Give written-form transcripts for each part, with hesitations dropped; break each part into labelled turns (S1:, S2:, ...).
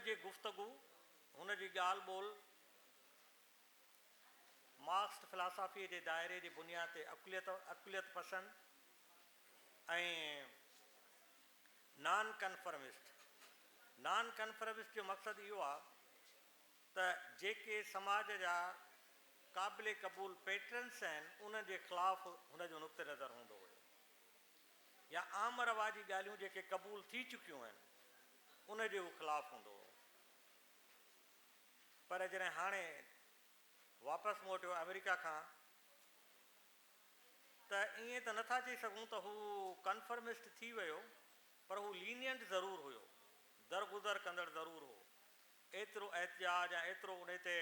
S1: जी गुफ्तगू हुन जी ॻाल्हि ॿोल मार्क्स फिलासफ़ी जे दायरे जी बुनियाद ते अक़लियत पसंद ऐं नॉन कन्फर्मिस्ट जो मक़सदु इहो आहे त जेके समाज जा क़ाबिल क़बूल पैटर्न्स आहिनि उन जे ख़िलाफ़ु हुन जो नुक़्ते नज़र हूंदो हुयो या आम रवाजी ॻाल्हियूं जेके क़बूल थी चुकियूं आहिनि उन जो ख़िलाफ़ु हूंदो हुओ। पर जॾहिं हाणे वापसि मोटियो अमेरिका खां त ईअं त नथा चई सघूं त हू कन्फर्मिस्ट थी वियो, पर हू लीनियंट ज़रूरु हुयो, दरगुज़र कंदड़ ज़रूरु हो। एतिरो एहतिजाज ऐं एतिरो उन ते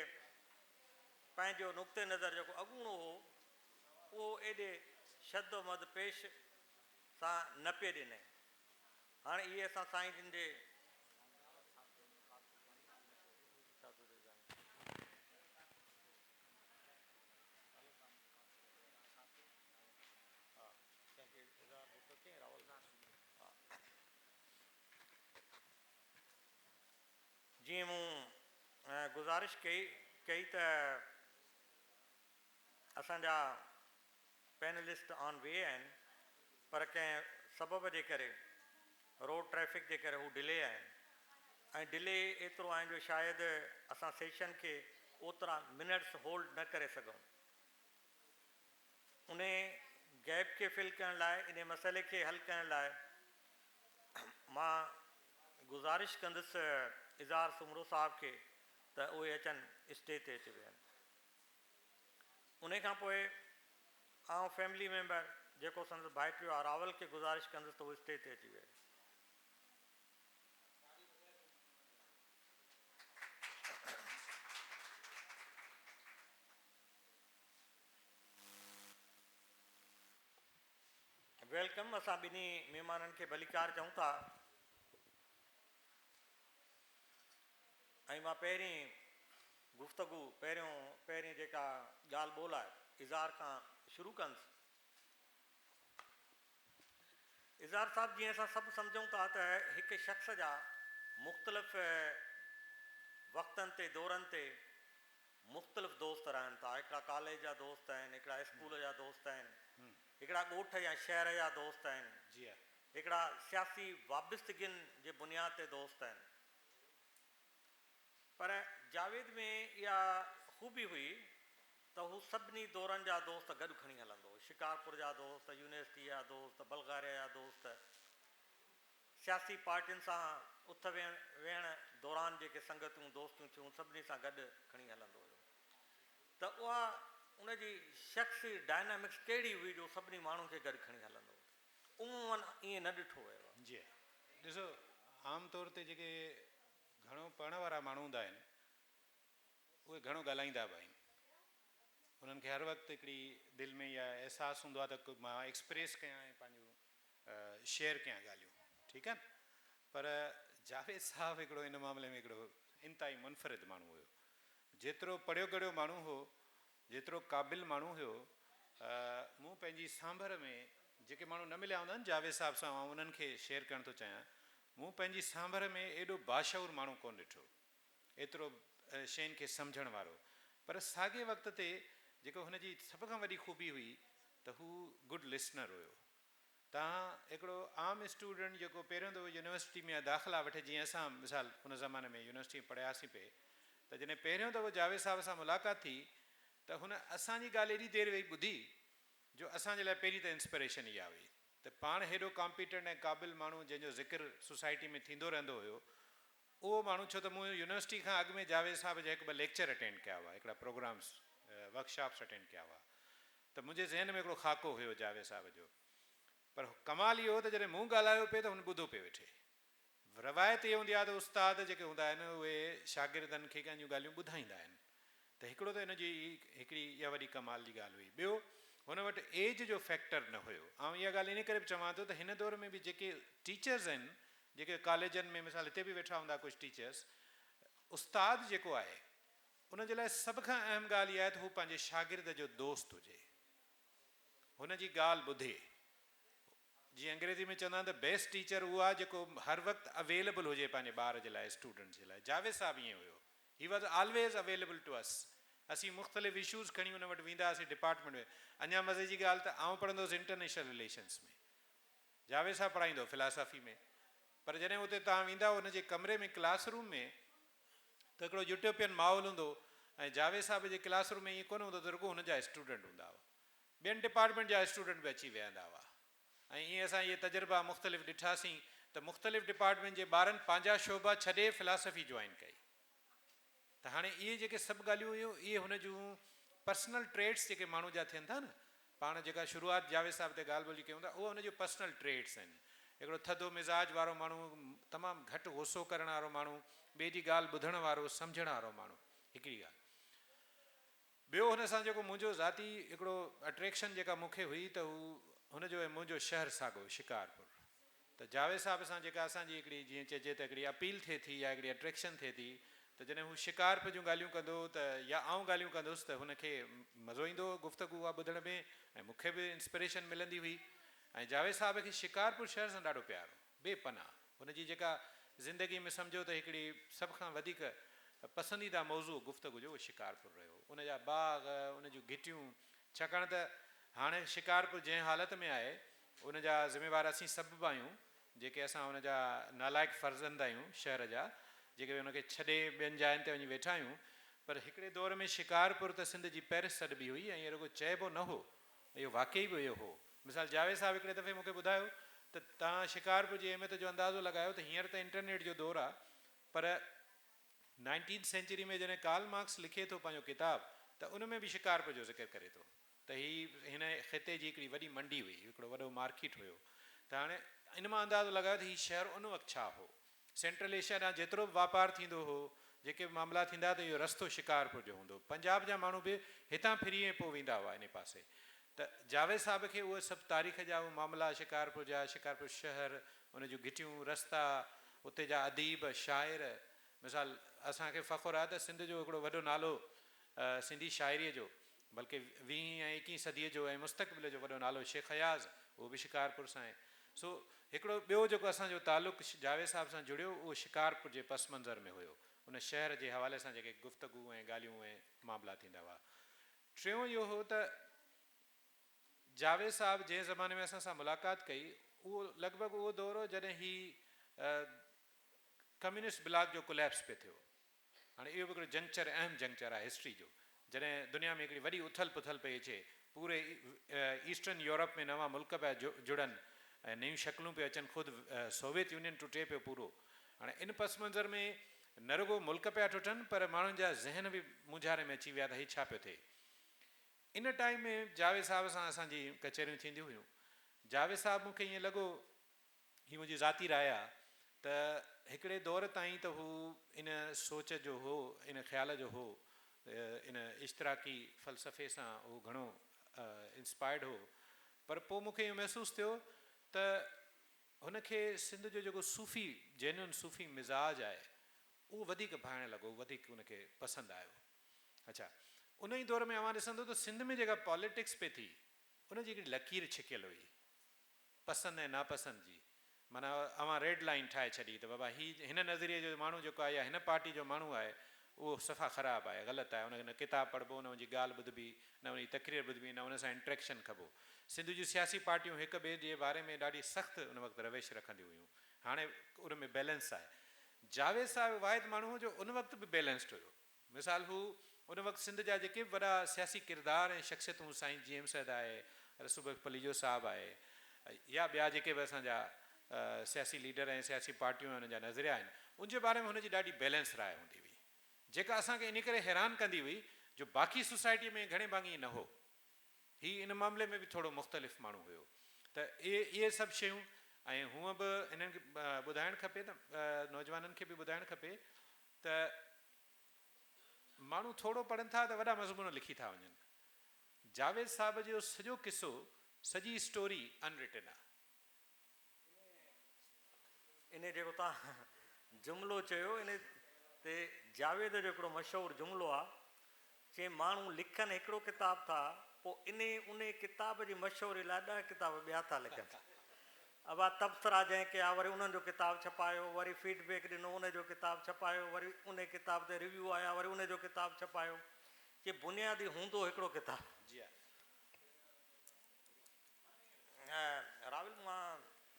S1: पंहिंजो नुक़्ते नज़र जेको अॻूणो हो उहो एॾे शदोमद पेश सां न पिए ॾिने। हाणे इहे असां साईं जिन जे जीअं मूं गुज़ारिश कई त असांजा पैनलिस्ट ऑन वे आहिनि, पर कंहिं सबब जे करे रोड ट्रैफ़िक जे करे हू डिले आहिनि ऐं डिले एतिरो आहिनि जो शायदि असां सेशन खे ओतिरा मिनट्स होल्ड न करे सघूं। उन गैप खे फिल करण लाइ, इन मसइले खे हल करण लाइ मां गुज़ारिश कंदुसि इज़हार सुमरो साहब खे त उहे अचनि स्टेज ते अची विया आहिनि। उन खां पोइ आउं फैमिली मेंबर जेको संदसि भाइटियो आहे रावल खे गुज़ारिश कंदुसि त उहे स्टेज ते अची विया। वेलकम। असां ॿिन्ही महिमाननि खे भलीकार चऊं था ऐं मां पहिरीं गुफ़्तगू पहिरीं जेका ॻाल्हि ॿोल आहे इज़हार खां शुरू कंदुसि। इज़हार साहिबु, जीअं असां सभु सम्झूं था त हिकु शख़्स जा मुख़्तलिफ़ वक़्तनि ते दौरनि ते मुख़्तलिफ़ दोस्त रहनि था। हिकिड़ा कॉलेज जा दोस्त आहिनि, हिकिड़ा स्कूल जा दोस्त आहिनि, हिकिड़ा ॻोठ या शहर जा दोस्त आहिनि, जी हिकिड़ा सियासी वाबिस्तगियुनि जे बुनियाद ते दोस्त आहिनि। पर जावेद में इहा ख़ूबी हुई त हू सभिनी दौरनि जा दोस्त गॾु खणी हलंदो हो। शिकारपुर जा दोस्त, यूनिवर्सिटी जा दोस्त, बल्गारिया जा दोस्त, सियासी पार्टियुनि सां उथ वेहण दौरान जेके संगतूं दोस्तियूं थियूं सभिनी सां गॾु खणी हलंदो हुयो। त उहा उनजी शख़्सी डायनामिक्स कहिड़ी हुई जो सभिनी माण्हुनि खे गॾु खणी हलंदो हो। उमूमन ईअं न ॾिठो वियो आहे।
S2: जी ॾिसो, आम तौर ते जेके घणो पढ़ण वारा माण्हू हूंदा आहिनि उहे घणो ॻाल्हाईंदा बि आहिनि। उन्हनि खे हर वक़्तु हिकिड़ी दिलि में इहा अहसासु हूंदो आहे त मां एक्सप्रेस कयां ऐं पंहिंजो शेयर कयां ॻाल्हियूं, ठीकु आहे। पर जावेद साहबु हिकिड़ो इन मामले में हिकिड़ो इंतिहाई मुनफ़रिद माण्हू हुयो। जेतिरो पढ़ियो गढ़ियो माण्हू हो, जेतिरो क़ाबिल माण्हू हुयो, मूं पंहिंजी सांभर में जेके माण्हू न मिलिया हूंदा आहिनि जावेद साहिब सां, मां उन्हनि खे शेयर करणु थो चाहियां। मूं पंहिंजी सांभर में एॾो बाशऊर माण्हू कोन ॾिठो, एतिरो शयुनि खे सम्झण वारो। पर साॻे वक़्त ते जेको हुनजी सभ खां वॾी ख़ूबी हुई त हू गुड लिसनर हुयो। तव्हां हिकिड़ो आम स्टूडेंट जेको पहिरियों दफ़ो यूनिवर्सिटी में दाख़िला वठे, जीअं असां मिसाल हुन ज़माने में यूनिवर्सिटी में पढ़ियासीं पिए, त जॾहिं पहिरियों दफ़ो जावेद साहिब सां मुलाक़ात थी त हुन असांजी ॻाल्हि एॾी देरि वेही ॿुधी जो असांजे लाइ पहिरीं त इंस्पिरेशन इहा हुई त पाण हेॾो कॉम्पिटेंट ऐं क़ाबिल माण्हू जंहिंजो ज़िक्र सोसाइटी में थींदो रहंदो हुयो, उहो माण्हू, छो त मूं यूनिवर्सिटी खां अॻु में जावेद साहिब जा हिकु ॿ लेक्चर अटेंड कया हुआ, हिकिड़ा प्रोग्राम्स वर्कशॉप्स अटेंड कया हुआ, त मुंहिंजे ज़हन में हिकिड़ो ख़ाको हुयो जावेद साहिब जो। पर कमाल इहो हो त जॾहिं मूं ॻाल्हायो पिए त हुन ॿुधो पिए वेठे। रवायत इहा हूंदी आहे त उस्ताद जेके हूंदा आहिनि उहे शागिर्दनि खे कंहिंजूं ॻाल्हियूं ॿुधाईंदा आहिनि। त हिकिड़ो त हिनजी हिकिड़ी इहा वॾी कमाल जी ॻाल्हि हुई। ॿियो, हुन वटि एज जो फैक्टर न हुयो। ऐं इहा ॻाल्हि इन करे बि चवां थो त हिन दौर में बि जेके टीचर्स आहिनि, जेके कॉलेजनि में मिसाल हिते बि वेठा हूंदा कुझु टीचर्स, उस्ताद जेको आहे उनजे लाइ सभ खां अहम ॻाल्हि इहा आहे त हू पंहिंजे शागिर्द जो दोस्त हुजे, हुनजी ॻाल्हि ॿुधे, जी अंग्रेज़ी में चवंदा आहिनि त बेस्ट टीचर उहो आहे जेको हर वक़्तु अवेलेबल हुजे पंहिंजे ॿार जे लाइ, स्टूडेंट जे लाइ। जावेद साहब ईअं हुयो, he was always available to us. असीं मुख़्तलिफ़ इशूज़ खणी हुन वटि वेंदा हुआसीं डिपार्टमेंट में। अञा मज़े जी ॻाल्हि त आउं पढ़ंदो हुउसि इंटरनेशनल रिलेशन्स में, जावेद साहब पढ़ाईंदो फिलासफ़ी में। पर जॾहिं उते तव्हां वेंदा हुन जे कमरे में क्लासरूम में त हिकिड़ो यूटोपियन माहौल हूंदो, ऐं जावेद साहब जे क्लासरूम में ईअं कोन हूंदो त रुॻो हुन जा स्टूडेंट हूंदा हुआ, ॿियनि डिपार्टमेंट जा स्टूडेंट बि अची वेहंदा हुआ। ऐं ईअं असां इहे तजुर्बा मुख़्तलिफ़ ॾिठासीं त मुख़्तलिफ़ डिपार्टमेंट जे ॿारनि पंहिंजा शोभा छॾे फिलासफ़ी जॉइन कई। त हाणे इहे जेके सभु ॻाल्हियूं हुयूं इहे हुन जूं पर्सनल ट्रेड्स जेके माण्हू जा थियनि था न, पाण जेका शुरूआति जावेद साहब ते ॻाल्हि ॿोली कयूं था, उहो हुन जो पर्सनल ट्रेड्स आहिनि। हिकिड़ो थधो मिज़ाज वारो माण्हू, तमामु घटि गुसो करण वारो माण्हू, ॿिए जी ॻाल्हि ॿुधण वारो, सम्झण वारो माण्हू, हिकिड़ी ॻाल्हि। ॿियो हुन सां जेको मुंहिंजो ज़ाती हिकिड़ो अट्रैक्शन जेका मूंखे हुई त हू हुनजो ऐं मुंहिंजो शहर साॻियो शिकारपुर। त जावेद साहब सां जेका असांजी हिकिड़ी जीअं चइजे त हिकिड़ी अपील थिए थी या हिकिड़ी अट्रैक्शन थिए थी, त जॾहिं हू शिकारपुर जूं ॻाल्हियूं कंदो त या आउं ॻाल्हियूं कंदुसि त हुनखे मज़ो ईंदो गुफ़्तगू उहा ॿुधण में, ऐं मूंखे बि इंस्पिरेशन मिलंदी हुई। ऐं जावेद साहब खे शिकारपुर शहर सां ॾाढो प्यारो, बेपनाह। हुनजी जेका ज़िंदगी में सम्झो त हिकिड़ी सभ खां वधीक पसंदीदा मौज़ू गुफ़्तगू जो उहो शिकारपुर रहियो। उनजा बाग़, उन जूं घिटियूं, छाकाणि त हाणे शिकारपुर जंहिं हालत में आहे उनजा ज़िम्मेवार असीं सभु बि आहियूं, जेके असां उनजा नालाइक़ फ़र्ज़ंद आहियूं शहर जा, जेके उनखे छॾे ॿियनि जायुनि ते वञी वेठा आहियूं। पर हिकिड़े दौर में शिकारपुर त सिंध जी पेरिस सॾिबी हुई, ऐं इहो रुॻो चइबो न हो, इहो वाक़ई बि इहो हो। मिसाल जावेद साहब हिकिड़े दफ़े मूंखे ॿुधायो त तव्हां शिकारपुर जी अहमियत जो अंदाज़ो लॻायो त हींअर त इंटरनेट जो दौरु आहे, पर 19th सेंचुरी में जॾहिं कार्ल मार्क्स लिखे थो पंहिंजो किताबु, त उन में बि शिकारपुर जो ज़िक्र करे थो त ही हिन ख़िते जी हिकिड़ी वॾी मंडी हुई, हिकिड़ो वॾो मार्केट हुयो। त हाणे इन मां अंदाज़ो लॻायो त हीउ शहर उन वक़्तु छा हो। सेंट्रल एशिया ॾांहुं जेतिरो बि वापारु थींदो हो, जेके बि मामला थींदा त इहो रस्तो शिकारपुर जो हूंदो। पंजाब जा माण्हू बि हितां फिरी ऐं पोइ वेंदा हुआ इन पासे। त जावेद साहब खे उहे सभु तारीख़ जा उहे मामला शिकारपुर जा, शिकारपुर शहर, उन जूं घिटियूं, रस्ता, उते जा अदीब, शाइर। मिसाल असांखे फ़ख़ुरु आहे त सिंध जो हिकिड़ो वॾो नालो सिंधी शाइरीअ जो, बल्कि 20वीं ऐं 21वीं सदीअ जो ऐं मुस्तक़बिल जो वॾो नालो शेख हयाज़, उहो बि शिकारपुर सां आहे। सो हिकिड़ो ॿियो जेको असांजो तालुक़ु जावेद साहब सां जुड़ियो उहो शिकारपुर जे पस मंज़र में हुयो, उन शहर जे हवाले सां जेके गुफ़्तगू ऐं ॻाल्हियूं ऐं मामला थींदा हुआ। टियों इहो हो त जावेद साहब जंहिं ज़माने में असां सां मुलाक़ात कई, उहो लॻभॻि उहो दौरु हो जॾहिं ही कम्युनिस्ट ब्लॉक जो कोलैप्स पियो थियो। हाणे इहो बि हिकिड़ो जंक्चर, अहम जंक्चर आहे हिस्ट्री जो, जॾहिं दुनिया में हिकिड़ी वॾी उथल पुथल पई अचे, पूरे ईस्टर्न यूरोप में नवां मुल्क पिया जुड़नि ऐं नयूं शक्लूं पियूं अचनि, ख़ुदि सोवियत यूनियन टुटे पियो पूरो। हाणे इन पस मंज़र में न रुॻो मुल्क पिया टुटनि, पर माण्हुनि जा ज़हन बि मुंझारे में अची विया त हीउ छा पियो थिए। इन टाइम में जावेद साहब सां असांजी कचहरियूं थींदियूं हुयूं। जावेद साहब मूंखे ईअं लॻो, हीअ मुंहिंजी ज़ाती राय आहे, त हिकिड़े दौर ताईं त हू इन सोच जो हो, इन ख़्याल जो हो, इन इश्तराकी फ़लसफ़े सां उहो घणो इंस्पायर्ड हो। पर पोइ मूंखे इहो महसूसु थियो त हुनखे सिंध जो जेको सूफ़ी, जेन्युइन सूफ़ी मिज़ाज आहे, उहो वधीक भाइणु लॻो, वधीक उनखे पसंदि आयो। अच्छा, उन ई दौर में अवां ॾिसंदो त सिंध में जेका पॉलिटिक्स पई थी, उनजी हिकिड़ी लकीर छिकियल हुई पसंदि ऐं नापसंदि जी। माना अवां रेड लाइन ठाहे छॾी त बाबा हिन नज़रिए जो माण्हू जेको आहे या हिन पार्टी जो माण्हू आहे उहो सफ़ा ख़राबु आहे, ग़लति आहे, उनखे न किताबु पढ़िबो, न उनजी ॻाल्हि ॿुधबी, न उनजी तक़रीर ॿुधबी, न उन सां इंट्रैक्शन कबो। सिंध जूं सियासी पार्टियूं हिक ॿिए जे बारे में ॾाढी सख़्तु उन वक़्तु रवेश रखंदियूं हुयूं। हाणे उन में बैलेंस आहे। जावेद साहब वाहिद माण्हू जो उन वक़्तु बि बैलेंस्ड हुयो। मिसाल हू उन वक़्तु सिंध जा जेके बि वॾा सियासी किरदार ऐं शख़्सियतूं, साईं जेम्स सैद आहे, रसूल पलीजो साहबु आहे, या ॿिया जेके बि असांजा सियासी लीडर ऐं सियासी पार्टियूं ऐं उनजा नज़रिया आहिनि, उनजे बारे में हुनजी ॾाढी बैलेंस राय हूंदी हुई, जेका असांखे इन करे हैरान कंदी हुई जो बाक़ी सोसाइटी में घणे भाङी न हो। हीउ इन मामले में बि थोरो मुख़्तलिफ़ माण्हू हुयो। त इहे सभु शयूं, ऐं हूअं बि इन्हनि खे ॿुधाइणु खपे त नौजवाननि खे बि ॿुधाइणु खपे त माण्हू थोरो पढ़नि था त वॾा मज़मून लिखी था वञनि। जावेद साहब जो सॼो किसो, सॼी स्टोरी अनरिटन आहे।
S1: इन जेको तव्हां जुमिलो चयो, इन ते जावेद जो हिकिड़ो मशहूरु जुमिलो आहे, चई माण्हू लिखनि हिकिड़ो किताबु था, पोइ उन किताब जी मशहूरी लाइ 10 किताब ॿिया था लिखनि। अबा तबसरा जंहिं कया वरी उन्हनि जो किताबु छपायो, वरी फीडबैक ॾिनो उन जो किताबु छपायो, वरी उन किताब ते रिव्यू आया, वरी उन जो किताबु छपायो, कि बुनियादी हूंदो हिकिड़ो किताबु।
S2: जी हा।
S1: राहुल, मां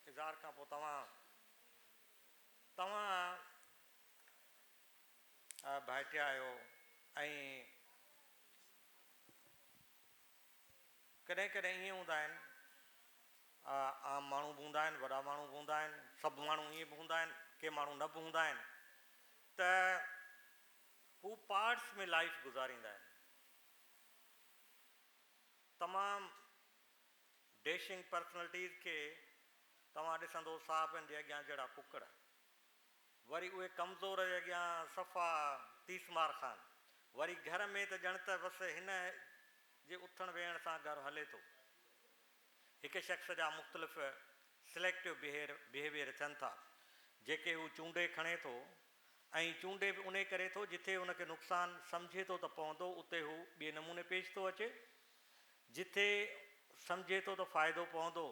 S1: इज़हार खां पोइ तव्हां भाइटिया आहियो ऐं कॾहिं कॾहिं ईअं हूंदा आहिनि, आम माण्हू बि हूंदा आहिनि, वॾा माण्हू बि हूंदा आहिनि, सभु माण्हू ईअं बि हूंदा आहिनि, के माण्हू न बि हूंदा आहिनि, त हू पार्ट्स में लाइफ गुज़ारींदा आहिनि। तमामु डैशिंग पर्सनैलिटीज़ खे तव्हां ॾिसंदो साहिबनि जे अॻियां जहिड़ा कुकड़, वरी उहे कमज़ोर जे अॻियां सफ़ा तीसमार खान, वरी घर में त ॼण त बसि हिन जे उथण वेहण सां घरु हले थो। हिकु शख़्स जा मुख़्तलिफ़ सिलेक्टिव बिहेवियर थियनि था, जेके हू चूंडे खणे थो ऐं चूंडे बि उन करे थो जिथे हुनखे नुक़सानु सम्झे थो त पवंदो उते हू ॿिए नमूने पेश थो अचे, जिथे सम्झे थो त फ़ाइदो पवंदो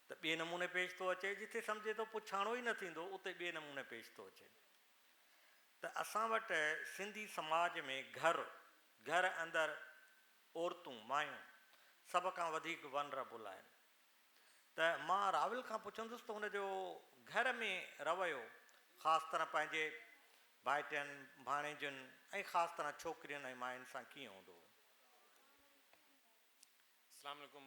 S1: त ॿिए नमूने पेश थो अचे, जिथे सम्झे थो पुछाणो ई न थींदो उते ॿिए नमूने पेश थो अचे। त असां वटि सिंधी समाज में घर अंदरि औरतूं मायूं सभ खां वधीक वनरेबल आहिनि। त मां राहुल खां पुछंदुसि त हुनजो घर में रवैयो ख़ासि तरह पंहिंजे भाइटियुनि भाणेजियुनि ऐं ख़ासि तरह छोकिरियुनि ऐं मायुनि सां कीअं हूंदो?
S3: Assalamu alaikum.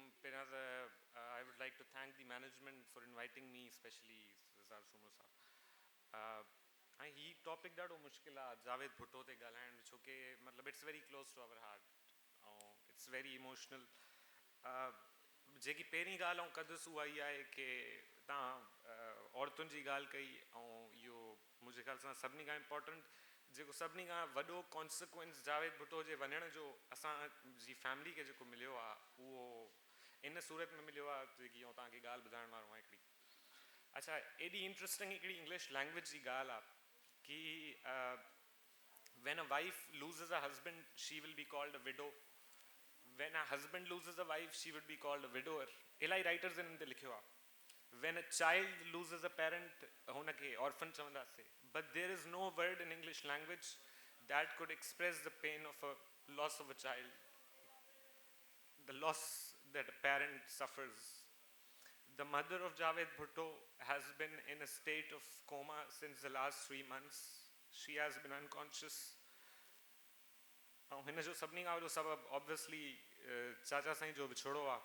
S3: I would like to thank the management for inviting me, especially Rizal Sumo sahab. He topic ॾाढो मुश्किल आहे जावेद भुट्टो ते ॻाल्हाइण, छो कि मतिलबु it's very close to our heart ऐं इट्स वेरी इमोशनल। जेकी पहिरीं ॻाल्हि आउं कंदुसि उहा इहा आहे कि तव्हां औरतुनि जी ॻाल्हि कई ऐं इहो मुंहिंजे ख़्याल सां सभिनी खां इम्पोर्टेंट जेको सभिनी खां वॾो कॉन्सिक्वेंस जावेद भुट्टो जे वञण जो असांजी फैमिली खे जेको मिलियो आहे उहो इन सूरत में मिलियो आहे जेकी आउं तव्हांखे ॻाल्हि ॿुधाइण वारो आहियां हिकिड़ी। अच्छा, एॾी इंट्रस्टिंग हिकिड़ी इंग्लिश लैंग्वेज जी ॻाल्हि आहे कि when a wife loses a husband, she will be called a widow. When a husband loses a wife, she would be called a widower. इलाही राइटर्स इन ते लिखियो आहे। When a child loses a parent, हुनखे orphan चवंदासीं. But there is no word in English language that could express the pain of a loss of a child, the loss that a parent suffers. The mother of Javed Bhutto has been in a state of coma since the last 3 months. She has been unconscious. हिन जो सभिनी खां वॾो सबबु obviously चाचा साईं जो विछोड़ो आहे।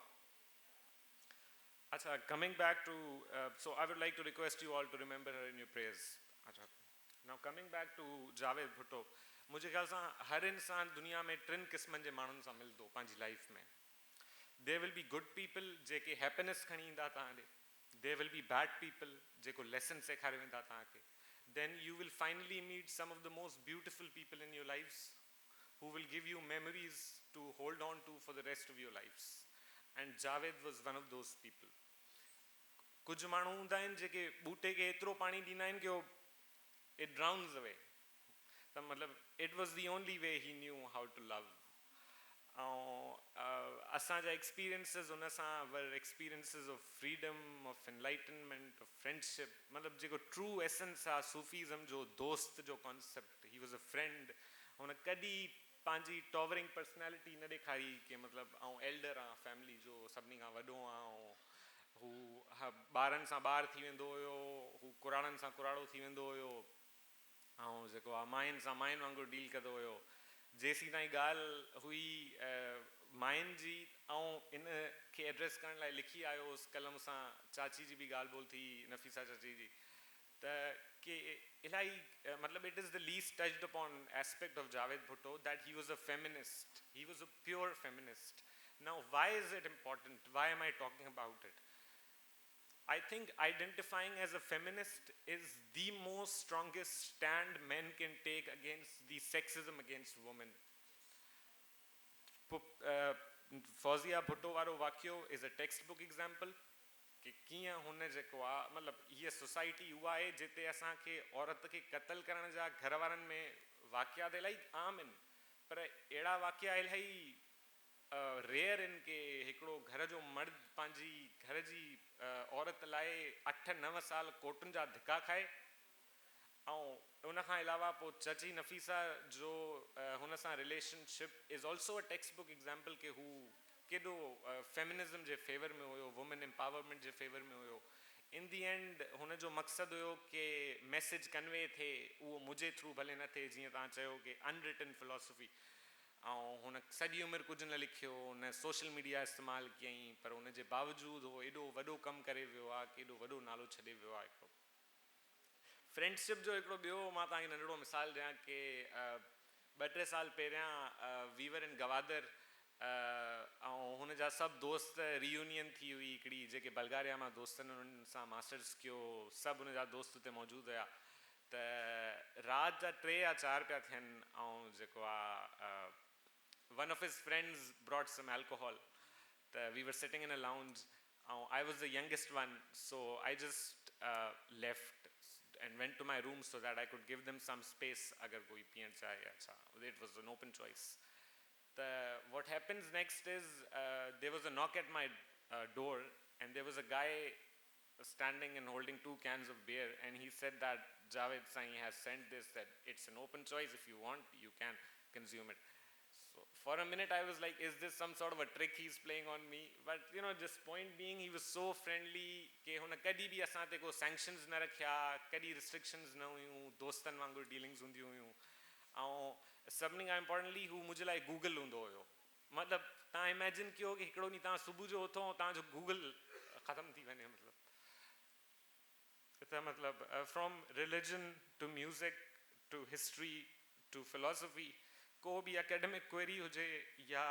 S3: अच्छा, coming back to, so I would like to request you all to remember her in your prayers. अच्छा, now coming back to Javed Bhutto, मुझे ख़्याल सां हर इंसान दुनिया में 3 क़िस्मनि जे माण्हुनि सां मिलंदो पंहिंजी लाइफ में। There will be good people जेके हैप्पीनेस खणी ईंदा तव्हां ॾे, there will be bad people जेको लेसन सेखारे वेंदा तव्हांखे, then you will finally meet some of the most beautiful people in your lives who will give you memories to hold on to for the rest of your lives. And Javed was one of those people. कुछ माण्हू हूंदा आहिनि जेके बूटे खे एतिरो पाणी ॾींदा आहिनि कि it drowns away. त मतिलबु it was the only way he knew how to love. ऐं असांजा एक्सपीरियंसिस हुन सां वर experiences of freedom, of enlightenment, of friendship, मतिलबु जेको ट्रू एसेंस आहे सूफीज़म जो, दोस्त जो concept, he was a friend. हुन कॾहिं पंहिंजी टॉवरिंग पर्सनैलिटी न ॾेखारी कि मतिलबु आउं एल्डर आहियां फैमिली जो, सभिनी खां वॾो आहियां, ऐं हू ॿारनि सां ॿार थी वेंदो हुयो, हू कुराड़नि सां कुराड़ो थी वेंदो हुयो, ऐं जेको आहे माइनि सां माइनि वांगुरु डील कंदो हुयो। जेसीं ताईं ॻाल्हि हुई माइनि जी, ऐं इन खे एड्रेस करण लाइ लिखी आयो हुउसि कलम सां, चाची जी बि ॻाल्हि ॿोल थी, नफ़ीसा चाची जी, त कि इलाही मतिलबु it is the least touched upon aspect of Javed Bhutto that he was a feminist, he was a pure feminist. Now why is it important, why am I talking about it? I think identifying as a feminist is the most strongest stand men can take against the sexism against women. Fawzia Bhutto वारो वाक़ियो is a textbook example कि कीअं हुन जेको आहे मतिलबु हीअ society उहा आहे जिते असांखे औरत खे क़तल करण जा घर वारनि में वाक़ियात इलाही आम आहिनि, पर अहिड़ा वाक़िया इलाही रेयर आहिनि कि हिकिड़ो घर जो मर्द पंहिंजी घर जी औरत लाइ 8-9 साल कोर्टुनि जा धिका खाए ऐं उन खां अलावा पोइ चची नफ़ीसा जो हुन सां relationship is also a text book example के हू केॾो फेमिनिज़म जे फेवर में हुयो, वुमेन एम्पावरमेंट जे फेवर में हुयो. इन दी एंड हुनजो मक़सदु हुयो कि मैसेज कन्वे थिए, उहो मुंहिंजे थ्रू भले न थिए, जीअं तव्हां चयो कि अनरिटन फिलोसफी. ऐं हुन सॼी उमिरि कुझु न लिखियो, हुन सोशल मीडिया इस्तेमालु कयईं, पर हुनजे बावजूदि उहो एॾो वॾो कमु करे वियो आहे कि एॾो वॾो नालो छॾे वियो आहे. हिकिड़ो फ्रेंडशिप जो हिकिड़ो ॿियो मां तव्हांखे नंढिड़ो मिसाल ॾियां कि 2-3 साल पहिरियां वीवर इन गवादर ऐं हुनजा सभु दोस्त रियूनियन थी हुई हिकिड़ी, जेके बल्गारिया मां दोस्तनि हुननि सां मास्टर्स कयो, सभु हुनजा दोस्त हुते मौजूदु हुया. त राति जा 3 या 4 पिया थियनि ऐं जेको आहे one of his friends brought some alcohol. We were sitting in a lounge. I was the youngest one, so I just left and went to my room so that I could give them some space. Agar koi piyan chahe, acha. It was an open choice. What happens next is there was a knock at my door, and there was a guy standing and holding 2 cans of beer, and he said that Javed Sain has sent this, that it's an open choice. If you want, you can consume it. So for a minute I was like, is this some sort of a trick he's playing on me? But you know, just point being, he was so friendly कि हुन कॾहिं बि असां ते को sanctions न रखिया, कॾहिं restrictions न हुयूं, दोस्तनि वांगुरु dealings हूंदियूं हुयूं. ऐं सभिनी खां इम्पोर्टेंटली हू मुंहिंजे लाइ गूगल हूंदो हुयो. मतिलबु तव्हां इमेजिन कयो कि हिकिड़ो ॾींहुं तव्हां सुबुह जो उथो तव्हांजो गूगल ख़तमु थी वञे. मतिलबु from religion to music to history to philosophy, को बि एकेडमिक क्वेरी हुजे या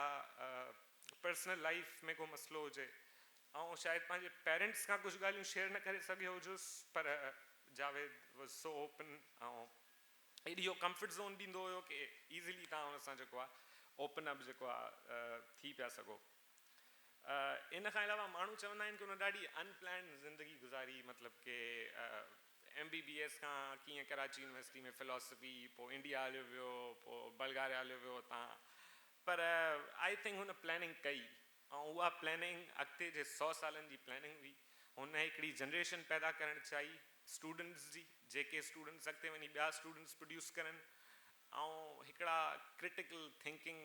S3: पर्सनल लाइफ में को मसइलो हुजे, ऐं शायदि पंहिंजे पेरेंट्स खां कुझु ॻाल्हियूं शेयर न करे सघियो हुजुसि, पर जावेद वॉज सो ओपन ऐं एॾी इहो कंफर्ट ज़ोन ॾींदो हुयो कि ईज़िली तव्हां हुन सां जेको आहे ओपन अप जेको आहे थी पिया सघो. इन खां अलावा माण्हू चवंदा आहिनि कि हुन ॾाढी अनप्लैंड ज़िंदगी गुज़ारी, मतिलबु कि MBBS खां कीअं कराची यूनिवर्सिटी में फिलोसफी, पोइ इंडिया हलियो वियो, पोइ बल्गारिया हलियो वियो हुतां. पर आई थिंक हुन प्लैनिंग कई, ऐं उहा प्लैनिंग अॻिते जे 100 सालनि जी प्लैनिंग हुई. हुन हिकिड़ी जनरेशन पैदा करणु चाही स्टूडेंट्स जी, जेके स्टूडेंट्स अॻिते वञी ॿिया स्टूडेंट्स प्रोड्यूस करनि, ऐं हिकिड़ा क्रिटिकल थिंकिंग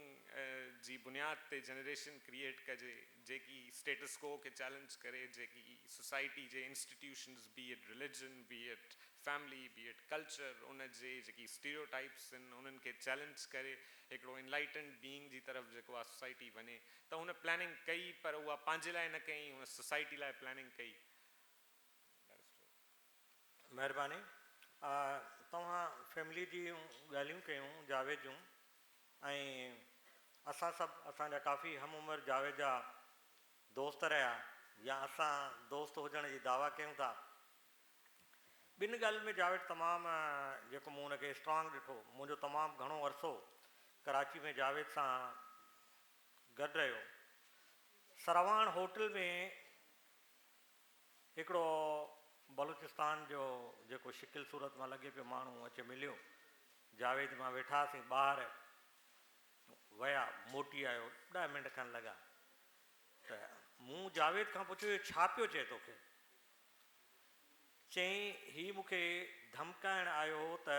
S3: जी बुनियाद ते जनरेशन क्रिएट कजे जेकी स्टेटस को खे चैलेंज करे, जेकी सोसाइटी जे institutions, be it religion, be it family, be it culture, उन जे जेकी स्टीरियोटाइप्स आहिनि उन्हनि खे चैलेंज करे हिकिड़ो इनलाइटेंड बीइंग जी तरफ़ जेको आहे सोसाइटी वञे. त हुन प्लैनिंग कई, पर उहा पंहिंजे लाइ न कई, हुन सोसाइटी लाइ प्लैनिंग कई.
S1: महिरबानी. तव्हां फैमिली जी ॻाल्हियूं कयूं जावेद जूं, ऐं असां सभु असांजा काफ़ी हम उमिरि जावेद जा दोस्त रहिया, या असां दोस्त हुजण जी दावा कयूं था. ॿिनि ॻाल्हियुनि में जावेद तमामु जेको मूं हुनखे स्ट्रॉन्ग ॾिठो, मुंहिंजो तमामु घणो अरसो कराची में जावेद सां गॾु रहियो. सरावान होटल में हिकिड़ो बलूचिस्तान जो जेको शिकिल सूरत मां लॻे पियो माण्हू अचे मिलियो, जावेद मां वेठासीं, ॿाहिरि विया, मोटी आयो, 10 मिंट खनि लॻा. त मूं जावेद खां पुछियो छा पियो चए तोखे? चईं ही मूंखे धमकाइण आयो हो त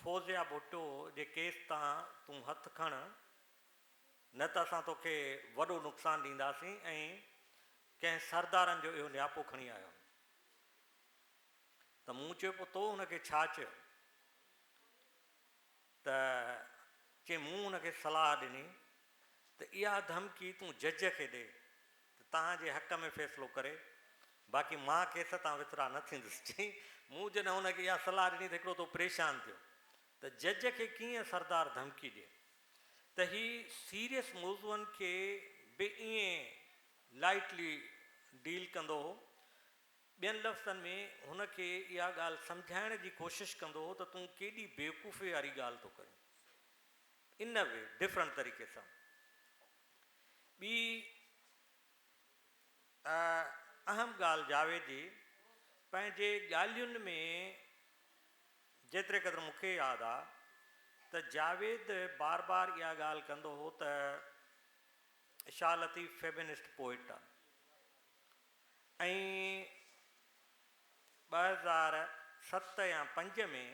S1: फौज़िया भुट्टो जे केस तां तूं हथु खण, न त असां तोखे वॾो नुक़सानु ॾींदासीं, ऐं कंहिं सरदारनि जो इहो नियापो खणी आयो. त मूं चयो पोइ तो हुनखे छा चयो? त चई मूं हुनखे सलाह ॾिनी त इहा धमकी तूं जज खे ॾे त तव्हांजे हक़ में फ़ैसिलो करे, बाक़ी मां केस तां वितरा न थींदुसि. चई मूं जॾहिं हुनखे इहा सलाह ॾिनी त हिकिड़ो तो परेशान थियो त जज खे कीअं सरदार धमकी ॾिए. त ही सीरियस मौज़ूअनि खे बि ईअं लाइटली डील कंदो हो. ॿियनि लफ़्ज़नि में हुनखे इहा ॻाल्हि सम्झाइण जी कोशिशि कंदो हो त तूं केॾी बेवकूफ़ी वारी ॻाल्हि थो करे, इन वे डिफरेंट तरीक़े सां. ॿी अहम ॻाल्हि जावेद जी, पंहिंजे ॻाल्हियुनि में जेतिरे क़दुरु मूंखे यादि आहे त जावेद बार बार इहा ॻाल्हि कंदो हो त शाह लतीफ़ फेमिनिस्ट पोइट आहे, ऐं 2007 या 5 में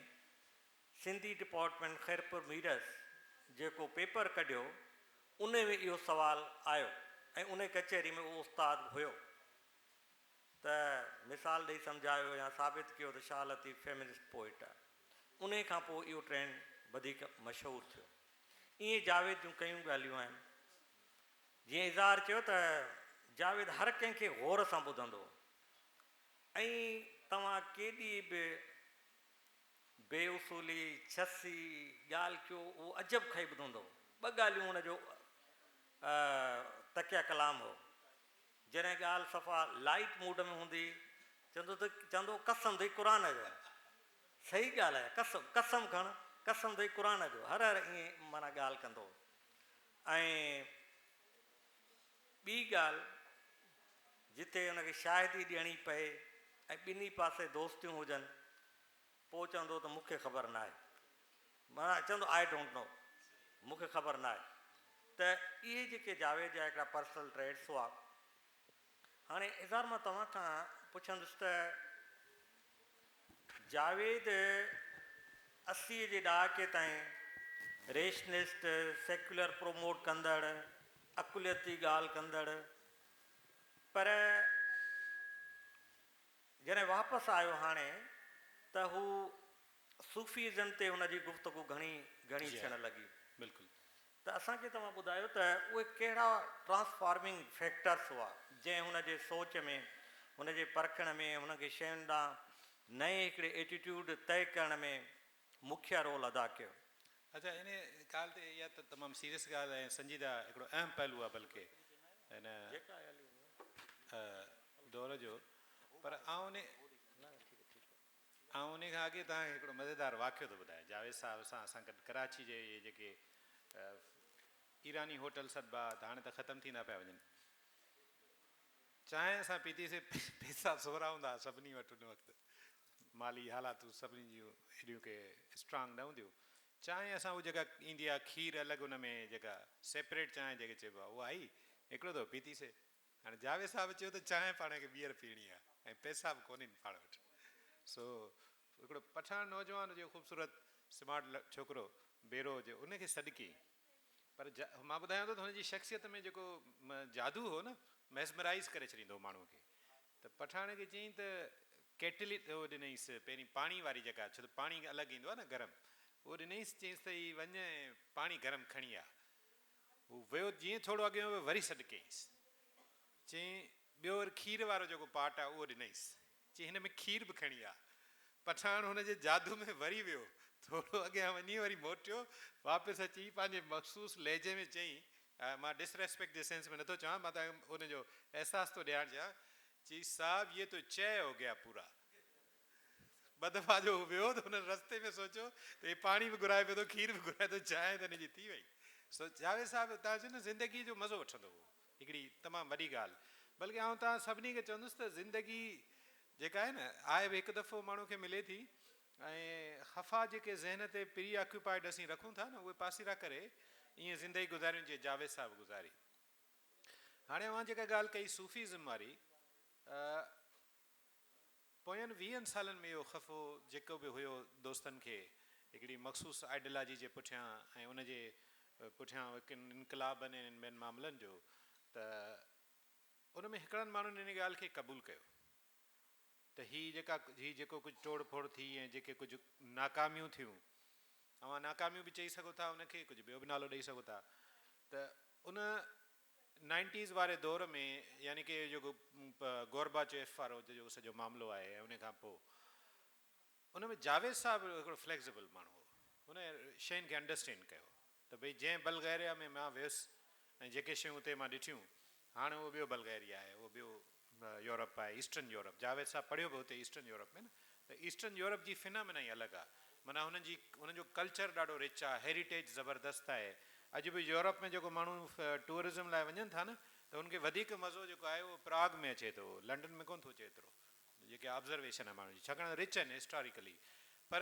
S1: सिंधी डिपार्टमेंट ख़ैरपुर मीरस जेको पेपर कढियो उन में इहो सुवालु आयो ऐं उन कचहरी में उहो उस्तादु हुयो त मिसाल ॾेई सम्झायो या साबित कयो त शाह लतीफ़ फेमिनिस्ट पोइट आहे। उन खां पोइ इहो ट्रेंड वधीक मशहूरु थियो। ईअं जावेद जूं कयूं ॻाल्हियूं आहिनि। जीअं इज़हार चयो त जावेद हर कंहिंखे गौर सां ॿुधंदो ऐं तव्हां केॾी बि बेउसूली छसी ॻाल्हि कयो उहो अजब खाई ॿुधंदो। ॿ ॻाल्हियूं हुनजो तकिया कलाम हो। जॾहिं ॻाल्हि सफ़ा लाइट मूड में हूंदी चवंदो कसम दई क़ुर जो। सही ॻाल्हि आहे, कसम खण, कसम दई क़ुर जो, हर ईअं माना ॻाल्हि कंदो। ऐं ॿी ॻाल्हि जिते हुनखे शाहिदी ॾियणी पए ऐं ॿिन्ही पासे दोस्तियूं हुजनि पोइ चवंदो त मूंखे ख़बर न आहे, माना चवंदो आई डोंट नो, मूंखे ख़बर न आहे। त इहे जेके जावेद जा हिकिड़ा पर्सनल ट्रेड्स हुआ। हाणे इज़हार मां तव्हां खां पुछंदुसि त जावेद 80 जे ॾहाके ताईं रेशनिस्ट, सेक्युलर प्रोमोट कंदड़, अकुलियती ॻाल्हि कंदड़, पर जॾहिं वापसि आयो हाणे त हू सूफ़ीज़म ते हुनजी गुफ़्तगू घणी थियण लॻी।
S2: बिल्कुलु।
S1: त असांखे तव्हां ॿुधायो त उहे कहिड़ा ट्रांसफॉर्मिंग फैक्टर्स हुआ जंहिं हुनजे सोच में, हुनजे परखण में, हुनखे शयुनि ॾांहुं नए हिकिड़े एटीट्यूड तय करण में मुख्य रोल अदा कयो।
S2: अच्छा, इन ॻाल्हि ते इहा त तमामु सीरियस ॻाल्हि ऐं संजीदा हिकिड़ो अहम पहलू आहे बल्कि हिन दौर जो। पर उन खां अॻे तव्हांखे हिकिड़ो मज़ेदार वाक़ियो थो ॿुधायां। जावेद साहिब असां गॾु कराची जे इहे जेके ईरानी होटल सॾिबा त हाणे त ख़तमु थींदा पिया वञनि। चांहि असां पीतीसीं, पैसा सोरा हूंदा सभिनी वटि उन वक़्तु, माली हालातूं सभिनी जूं हेॾियूं के स्ट्रांग न हूंदियूं। चांहि असां उहा जेका ईंदी आहे खीर अलॻि उन में जेका सेपरेट चांहि जेके चइबो आहे उहा आई, हिकिड़ो दफ़ो पीतीसीं। हाणे जावेद साहिबु चयो त चांहि पाण खे ॿीहर पीअणी आहे ऐं पैसा बि कोन्हनि पाण वटि। सो हिकिड़ो पठान नौजवान हुजे, ख़ूबसूरत स्मार्ट छोकिरो बेरो हुजे, उनखे सॾु कयईं। पर मां ॿुधायां थो त हुनजी शख़्सियत में जेको जादू हो न, मैस्मराइज़ करे छॾींदो माण्हूअ खे। त पठान खे चयईं त केटली उहो ॾिनईंसि पहिरीं पाणी वारी जेका, छो त पाणी अलॻि ईंदो आहे न गरम, उहो ॾिनईंसि, चयईंसि त हीअ वञ पाणी गरम खणी आ। हू वियो, जीअं थोरो अॻियां वियो वरी सॾु कयईंसि, चयईं ॿियो वरी खीर वारो जेको पाट आहे उहो ॾिनईंसि, चयईं हिन में खीर बि खणी आ। पठान हुनजे जादू में वरी वियो, थोरो अॻियां वञी वरी मोटियो, वापसि अची पंहिंजे मख़सूस लहजे में चयईं, मां डिसरेस्पेक्ट जे सेंस में नथो चवां, मां त उनजो अहसासु थो ॾियारणु चाहियां, चई साहब ये तो चय हो गया पूरा। ॿ दफ़ा जो वियो त हुन रस्ते में सोचियो त हे पाणी बि घुराए पियो थो, खीर बि घुराए थो, चांहि त हिनजी थी वई। सो जावेद साहिबु तव्हां चयो न ज़िंदगी जो मज़ो वठंदो हो, हिकिड़ी तमामु वॾी ॻाल्हि। बल्कि आउं तव्हां सभिनी खे चवंदुसि त ज़िंदगी जेका आहे न, आहे बि हिकु दफ़ो माण्हू खे मिले थी, ऐं ख़फ़ा जेके ज़हन ते प्री ऑक्यूपाइड असीं रखूं था न, उहे पासीरा करे ईअं ज़िंदगी गुज़ारियूं जीअं जावेद साहिबु गुज़ारी। हाणे मां जेका ॻाल्हि कई सूफ़ीज़म वारी, पोयनि 20 सालनि में इहो ख़फ़ो जेको बि हुयो दोस्तनि खे हिकिड़ी मख़सूस आइडियोलॉजी जे पुठियां ऐं उनजे पुठियां इनकलाबनि ऐं ॿियनि मामलनि जो, त उन में हिकिड़नि माण्हुनि इन ॻाल्हि खे क़बूलु कयो त हीअ जेको कुझु तोड़ फोड़ थी ऐं जेके कुझु नाकामियूं थियूं, तव्हां नाकामियूं बि चई सघो था उनखे, कुझु ॿियो बि नालो ॾेई सघो था, त उन 90s वारे दौर में, यानी कि जेको गोरबाचेफ वारो जो सॼो मामिलो आहे, ऐं उन खां पोइ उन में जावेद साहिबु हिकिड़ो फ्लैक्सिबल माण्हू हो, हुन शयुनि खे अंडरस्टैंड कयो त भई जंहिं बल्गेरिया में मां वियुसि ऐं जेके शयूं उते मां ॾिठियूं, हाणे उहो ॿियो बल्गेरिया आहे, उहो ॿियो यूरोप आहे, ईस्टर्न यूरोप। जावेद साहिबु पढ़ियो बि हुते ईस्टर्न यूरोप में न, त ईस्टर्न यूरोप जी फिनामिना ई अलॻि आहे, माना हुनजो कल्चर ॾाढो रिच आहे, हेरिटेज ज़बरदस्तु आहे। अॼु बि यूरोप में जेको माण्हू टूरिज़म लाइ वञनि था न, त उनखे वधीक मज़ो जेको आहे उहो प्राग में अचे थो, लंडन में कोन्ह थो अचे एतिरो, जेके ऑब्ज़र्वेशन आहे माण्हू जी, छाकाणि रिच आहिनि हिस्टोरिकली। पर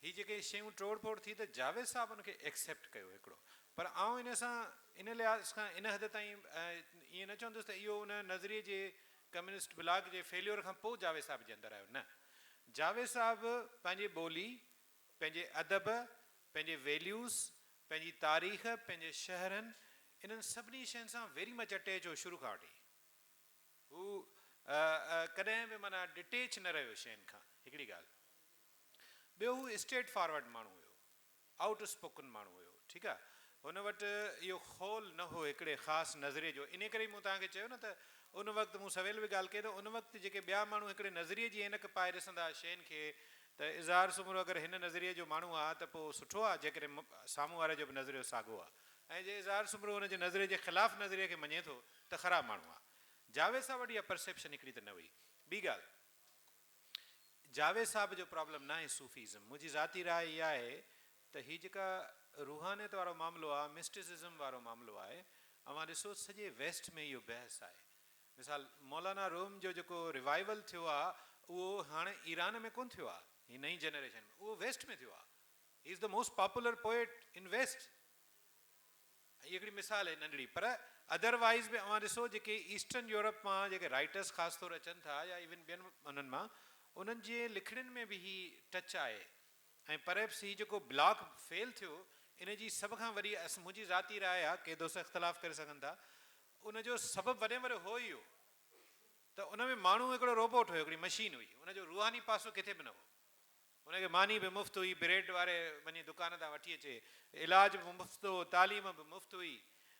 S2: हीअ जेके शयूं तोड़ फोड़ थी, त जावेद साहिबु उनखे एक्सेप्ट कयो हिकिड़ो। पर इन लिहाज़ खां इन हद ताईं ईअं न चवंदुसि त इहो उन नज़रिए जे कम्युनिस्ट ब्लॉक जे फेल्योर खां पोइ जावेद साहब जे अंदरि आयो, न। जावेद साहब पंहिंजी ॿोली, पंहिंजे अदब, पंहिंजे वैल्यूज़, पंहिंजी तारीख़, पंहिंजे शहरनि, इन्हनि सभिनी शयुनि सां वेरी मच अटैच हो शुरू खां वठी। हू कॾहिं बि माना डिटेच न रहियो शयुनि खां, हिकिड़ी ॻाल्हि। ॿियो, हू स्ट्रेट फॉरवर्ड माण्हू हुयो, आउट स्पोकन माण्हू हुयो, ठीकु आहे। हुन वटि इहो खोल न हो हिकिड़े ख़ासि नज़रिए जो। इन करे मूं तव्हांखे चयो न त उन वक़्तु, मूं सवेल बि ॻाल्हि कई, त उन वक़्तु जेके ॿिया माण्हू हिकिड़े नज़रिए जी ऐनक पाए ॾिसंदा शयुनि खे, त इज़हार सुमरो अगरि हिन नज़रिए जो माण्हू आहे त पोइ सुठो आहे, जेकॾहिं साम्हूं वारे जो बि नज़रियो साॻियो आहे, ऐं जे इज़हार सुमरो हुनजे नज़रिए जे ख़िलाफ़ु नज़रिए खे मञे थो त ख़राबु माण्हू आहे। जावेद साहब वटि इहा परसेप्शन हिकिड़ी त न हुई। ॿी ॻाल्हि, जावेद साहब जो प्रॉब्लम न आहे सूफ़ीज़म। मुंहिंजी ज़ाती राय इहा आहे त हीअ जेका रूहानियत वारो मामिलो आहे, मिस्टिसिज़म वारो मामिलो आहे, अवां ॾिसो सॼे वेस्ट में इहो बहस आहे। मिसाल मौलाना रूम जो जेको रिवाइवल थियो आहे, उहो हाणे ईरान में कोन थियो आहे, हीअ नई जनरेशन में, उहो वेस्ट में थियो आहे। He is the most popular poet in west. हीअ हिकिड़ी मिसाल आहे नंढड़ी, पर अदरवाइज़ बि अवां ॾिसो जेके ईस्टर्न यूरोप मां जेके राइटर्स ख़ासि तौरु अचनि था, या इवन ॿियनि उन्हनि मां, उन्हनि जे लिखणियुनि में बि ही टच आहे। ऐं परहैप्स हीउ जेको ब्लॉक फेल थियो, इन जी सभ खां वॾी, मुंहिंजी ज़ाती राय आहे, के दोस्त इख़्तिलाफ़ करे सघनि था, उनजो सबबु वॾे में वॾो हो ई हो त उन में माण्हू हिकिड़ो रोबोट हुयो, हिकिड़ी मशीन हुई, उनजो रूहानी पासो किथे बि न हो। उनखे मानी बि मुफ़्त हुई, ब्रेड वारे वञी दुकान तां वठी अचे, इलाज बि मुफ़्त हो, तालीम बि मुफ़्त हुई,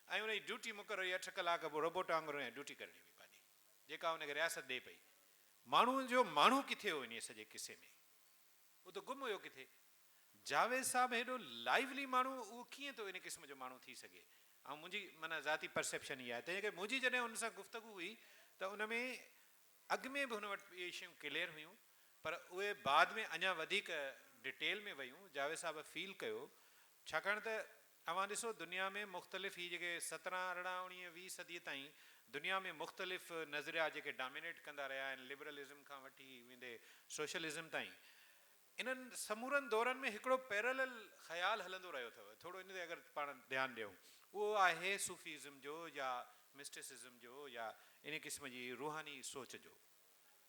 S2: ऐं उनजी ड्यूटी मुक़ररु हुई 8 कलाक पोइ रोबोट वांगुरु ड्यूटी करणी हुई पंहिंजी, जेका उनखे रियासत ॾे पई। माण्हू जो माण्हू किथे हो इन सॼे किसे में? उहो त गुम हुयो किथे। जावेद साहब हेॾो लाइवली माण्हू, उहो कीअं थो इन क़िस्म जो माण्हू थी सघे? ऐं मुंहिंजी माना ज़ाती परसेप्शन इहा आहे। तंहिं करे मुंहिंजी जॾहिं हुन सां गुफ़्तगू हुई त उन में अॻु में बि हुन वटि इहे शयूं क्लियर हुयूं, पर उहे बाद में अञा वधीक डिटेल में वियूं। जावेद साहब फील कयो, छाकाणि त अवां ॾिसो दुनिया में मुख़्तलिफ़ ही जेके 17, 18, 19, 20 सदीअ ताईं दुनिया में मुख़्तलिफ़ नज़रिया जेके डोमिनेट कंदा रहिया आहिनि, लिबरलिज़म खां वठी वेंदे सोशलिज़म ताईं, इन्हनि समूरनि दौरनि में हिकिड़ो पैरेलल ख़्यालु हलंदो रहियो अथव। थोरो इन ते अगरि पाण ध्यानु ॾियूं, उहो आहे सूफ़ीज़म जो या मिस्टिसिज़म जो या इन क़िस्म जी रूहानी सोच जो।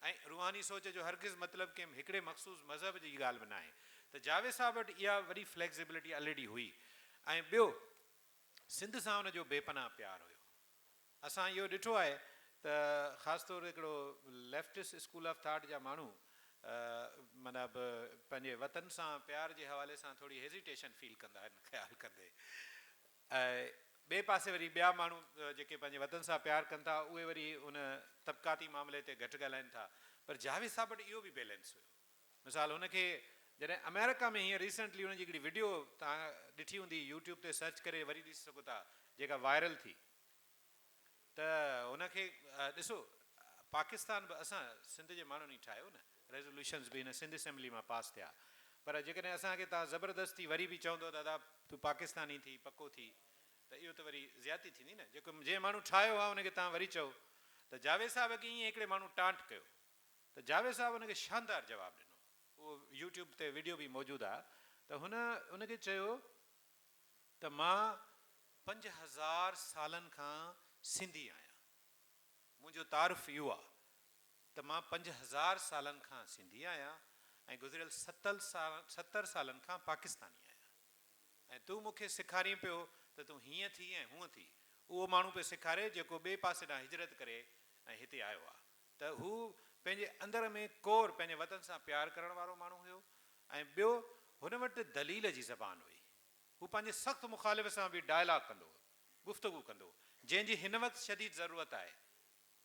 S2: ऐं रूहानी सोच जो हरगिज़ मतिलबु कंहिं हिकिड़े मख़सूस मज़हब जी ॻाल्हि बि न आहे। त जावेद साहब वटि इहा वॾी फ्लैक्सिबिलिटी ऑलरेडी हुई। ऐं ॿियो, सिंध सां हुनजो बेपनाह प्यारु हुयो। असां इहो ॾिठो आहे त ख़ासि तौरु हिकिड़ो लेफ्टिस्ट स्कूल ऑफ थाट जा माण्हू मतिलबु पंहिंजे वतन सां प्यार जे हवाले सां थोरी हेज़िटेशन फील कंदा आहिनि ख़्यालु कंदे। ऐं ॿिए पासे वरी ॿिया माण्हू जेके पंहिंजे वतन सां प्यारु कनि था, उहे वरी उन तबक़ाती मामले ते घटि ॻाल्हाइनि था। पर जावेद साहब वटि इहो बि बैलेंस हुयो। मिसाल हुनखे जॾहिं अमेरिका में हींअर रिसेंटली हुनजी हिकिड़ी वीडियो तव्हां ॾिठी हूंदी, यूट्यूब ते सर्च करे वरी ॾिसी सघो था, जेका वायरल थी, त हुनखे ॾिसो, पाकिस्तान बि असां सिंध जे माण्हुनि ई ठाहियो न, रेज़ोल्यूशन्स बि हिन सिंध असेंबली मां पास थिया। पर जेकॾहिं असांखे तव्हां ज़बरदस्ती वरी बि चवंदो दादा तूं पाकिस्तानी थी, पको थी, त इहो त वरी ज़्यादती थींदी न। जेको जंहिं माण्हू ठाहियो आहे हुनखे तव्हां वरी चओ। त जावेद साहब खे ईअं हिकिड़े माण्हू टांट कयो, त जावेद साहब हुनखे शानदार जवाबु ॾिनो। उहो यूट्यूब ते वीडियो बि मौजूदु आहे। त हुनखे चयो त मां 5000 सालनि खां सिंधी आहियां। मुंहिंजो तारुफ़ इहो आहे त मां 5000 सालनि खां सिंधी आहियां ऐं गुज़िरियल 70 सालनि खां पाकिस्तानी आहियां। ऐं तूं मूंखे सेखारी पियो त तूं हीअं थी ऐं हूअं थी। उहो माण्हू पियो सेखारे जेको ॿिए पासे ॾांहुं हिजरत करे ऐं हिते आयो आहे। त हू पंहिंजे अंदर में कोर पंहिंजे वतन सां प्यारु करण वारो माण्हू हुयो। ऐं ॿियो, हुन वटि दलील जी ज़बान हुई। हू पंहिंजे सख़्तु मुख़ालिफ़ सां बि डायलॉग कंदो, गुफ़्तगू कंदो, जंहिंजी हिन वक़्तु शदीद ज़रूरत आहे।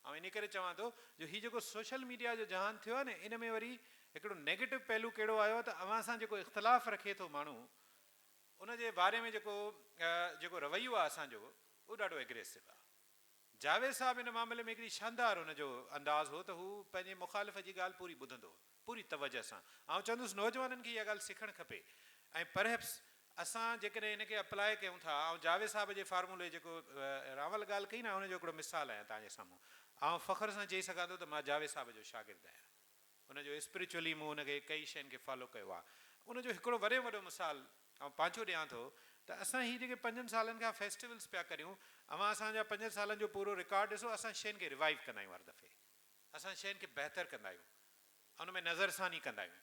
S2: ऐं इन करे चवां थो जो हीउ जेको सोशल मीडिया जो जहान थियो आहे न, इन में वरी हिकिड़ो नेगेटिव पहलू कहिड़ो आयो त अवां सां जेको इख़्तिलाफ़ रखे थो माण्हू, उनजे बारे में जेको रवैयो आहे असांजो, उहो ॾाढो एग्रेसिव आहे। जावेद साहब इन मामले में हिकिड़ी शानदार हुनजो अंदाज़ हो त हू पंहिंजे मुख़ालिफ़ जी ॻाल्हि पूरी ॿुधंदो, पूरी तवजह सां। ऐं चवंदुसि नौजवाननि खे इहा ॻाल्हि सिखणु खपे। ऐं परहैप्स असां जेकॾहिं इनखे अप्लाए कयूं था, ऐं जावेद साहब जे फार्मूले जेको रावल ॻाल्हि कई न, हुनजो हिकिड़ो मिसाल आहियां तव्हांजे साम्हूं। ऐं फ़ख़्र सां चई सघां थो त मां जावेद साहब जो शागिर्दु आहियां। हुनजो स्पिरिचुअली मूं हुनखे कई शयुनि खे फॉलो कयो आहे। उनजो हिकिड़ो वॾे में वॾो मिसाल ऐं पंहिंजो ॾियां थो त असां हीअ जेके 5 सालनि खां फेस्टिवल्स पिया करियूं, अवां असांजा 5 सालनि जो पूरो रिकॉर्ड ॾिसो, असां शयुनि खे रिवाइव कंदा आहियूं हर दफ़े। असां शयुनि खे बहितर कंदा आहियूं, उन में नज़रसानी कंदा आहियूं।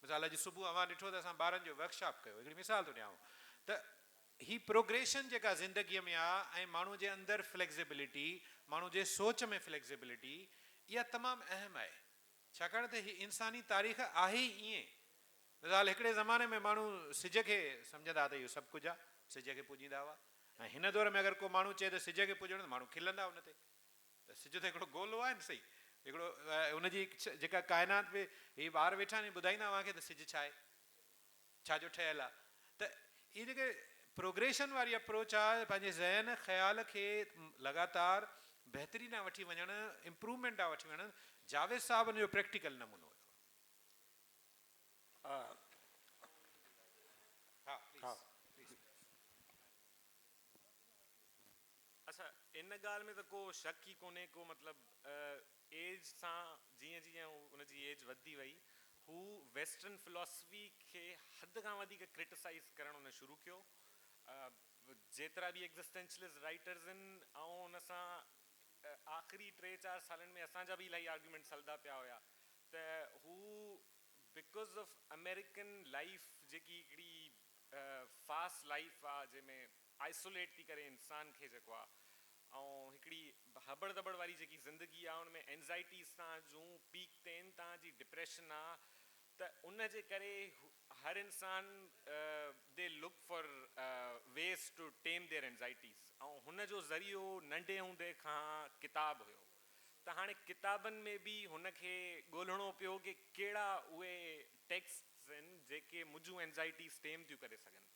S2: मिसाल अॼु सुबुह अवां ॾिठो त असां ॿारनि जो वर्कशॉप कयो, हिकिड़ी मिसाल थो ॾियांव त ही प्रोग्रेशन जेका ज़िंदगीअ में आहे ऐं माण्हू जे अंदरि फ्लैक्सिबिलिटी, माण्हू जे सोच में फ्लैक्सिबिलिटी, इहा तमामु अहम आहे, छाकाणि त ही इंसानी तारीख़ आहे ई ईअं। मिसाल हिकिड़े ज़माने में माण्हू सिज खे सम्झंदा त इहो सभु कुझु आहे, सिज खे पूॼींदा हुआ, ऐं हिन दौर में अगरि को माण्हू चए त सिज खे पूॼणो त माण्हू खिलंदा उन ते, त सिज त हिकिड़ो गोलो आहे न, सही, हिकिड़ो उनजी जेका काइनात में ही ॿार वेठा आहिनि ॿुधाईंदा तव्हांखे त सिज छा आहे, छाजो ठहियलु आहे। त इहे जेके प्रोग्रेशन वारी अप्रोच आहे, पंहिंजे ज़हन ख़्याल खे लगातार बहितरी ॾांहुं वठी वञणु, इम्प्रूवमेंट ॾांहुं वठी वञणु, जावेद साहब हुनजो प्रैक्टिकल नमूनो हुयो।
S3: अच्छा, इन ॻाल्हि में त को शक ई कोन्हे, को मतिलबु एज सां जीअं जीअं उनजी एज वधंदी वई, हू वेस्टर्न फिलॉसफी खे हद खां वधीक क्रिटिसाइज़ करणु हुन शुरू कयो। जेतिरा बि एग्ज़िस्टेंशलिस्ट राइटर्स आहिनि, ऐं हुन सां आख़िरी 3-4 सालनि में असांजा बि इलाही आर्ग्यूमेंट्स हलंदा पिया हुया त हू बिकॉज़ ऑफ अमेरिकन लाइफ जेकी हिकिड़ी फास्ट लाइफ आहे, जंहिंमें आइसोलेट थी करे इंसान खे जेको आहे, ऐं हिकिड़ी हबड़ दबड़ वारी जेकी ज़िंदगी आहे, उनमें एंज़ाइटीज़ सां जूं पीक ते आहिनि, तव्हांजी डिप्रेशन आहे, त उन जे करे हर इंसान दे look for ways to tame their anxieties, ऐं हुन जो ज़रियो नंढे हूंदे खां किताब हुयो। त हाणे किताबनि में बि हुनखे ॻोल्हणो पियो कि कहिड़ा उहे टेक्स्ट्स आहिनि जेके मुंहिंजूं एंज़ाइटीज़ टेम थियूं करे सघनि।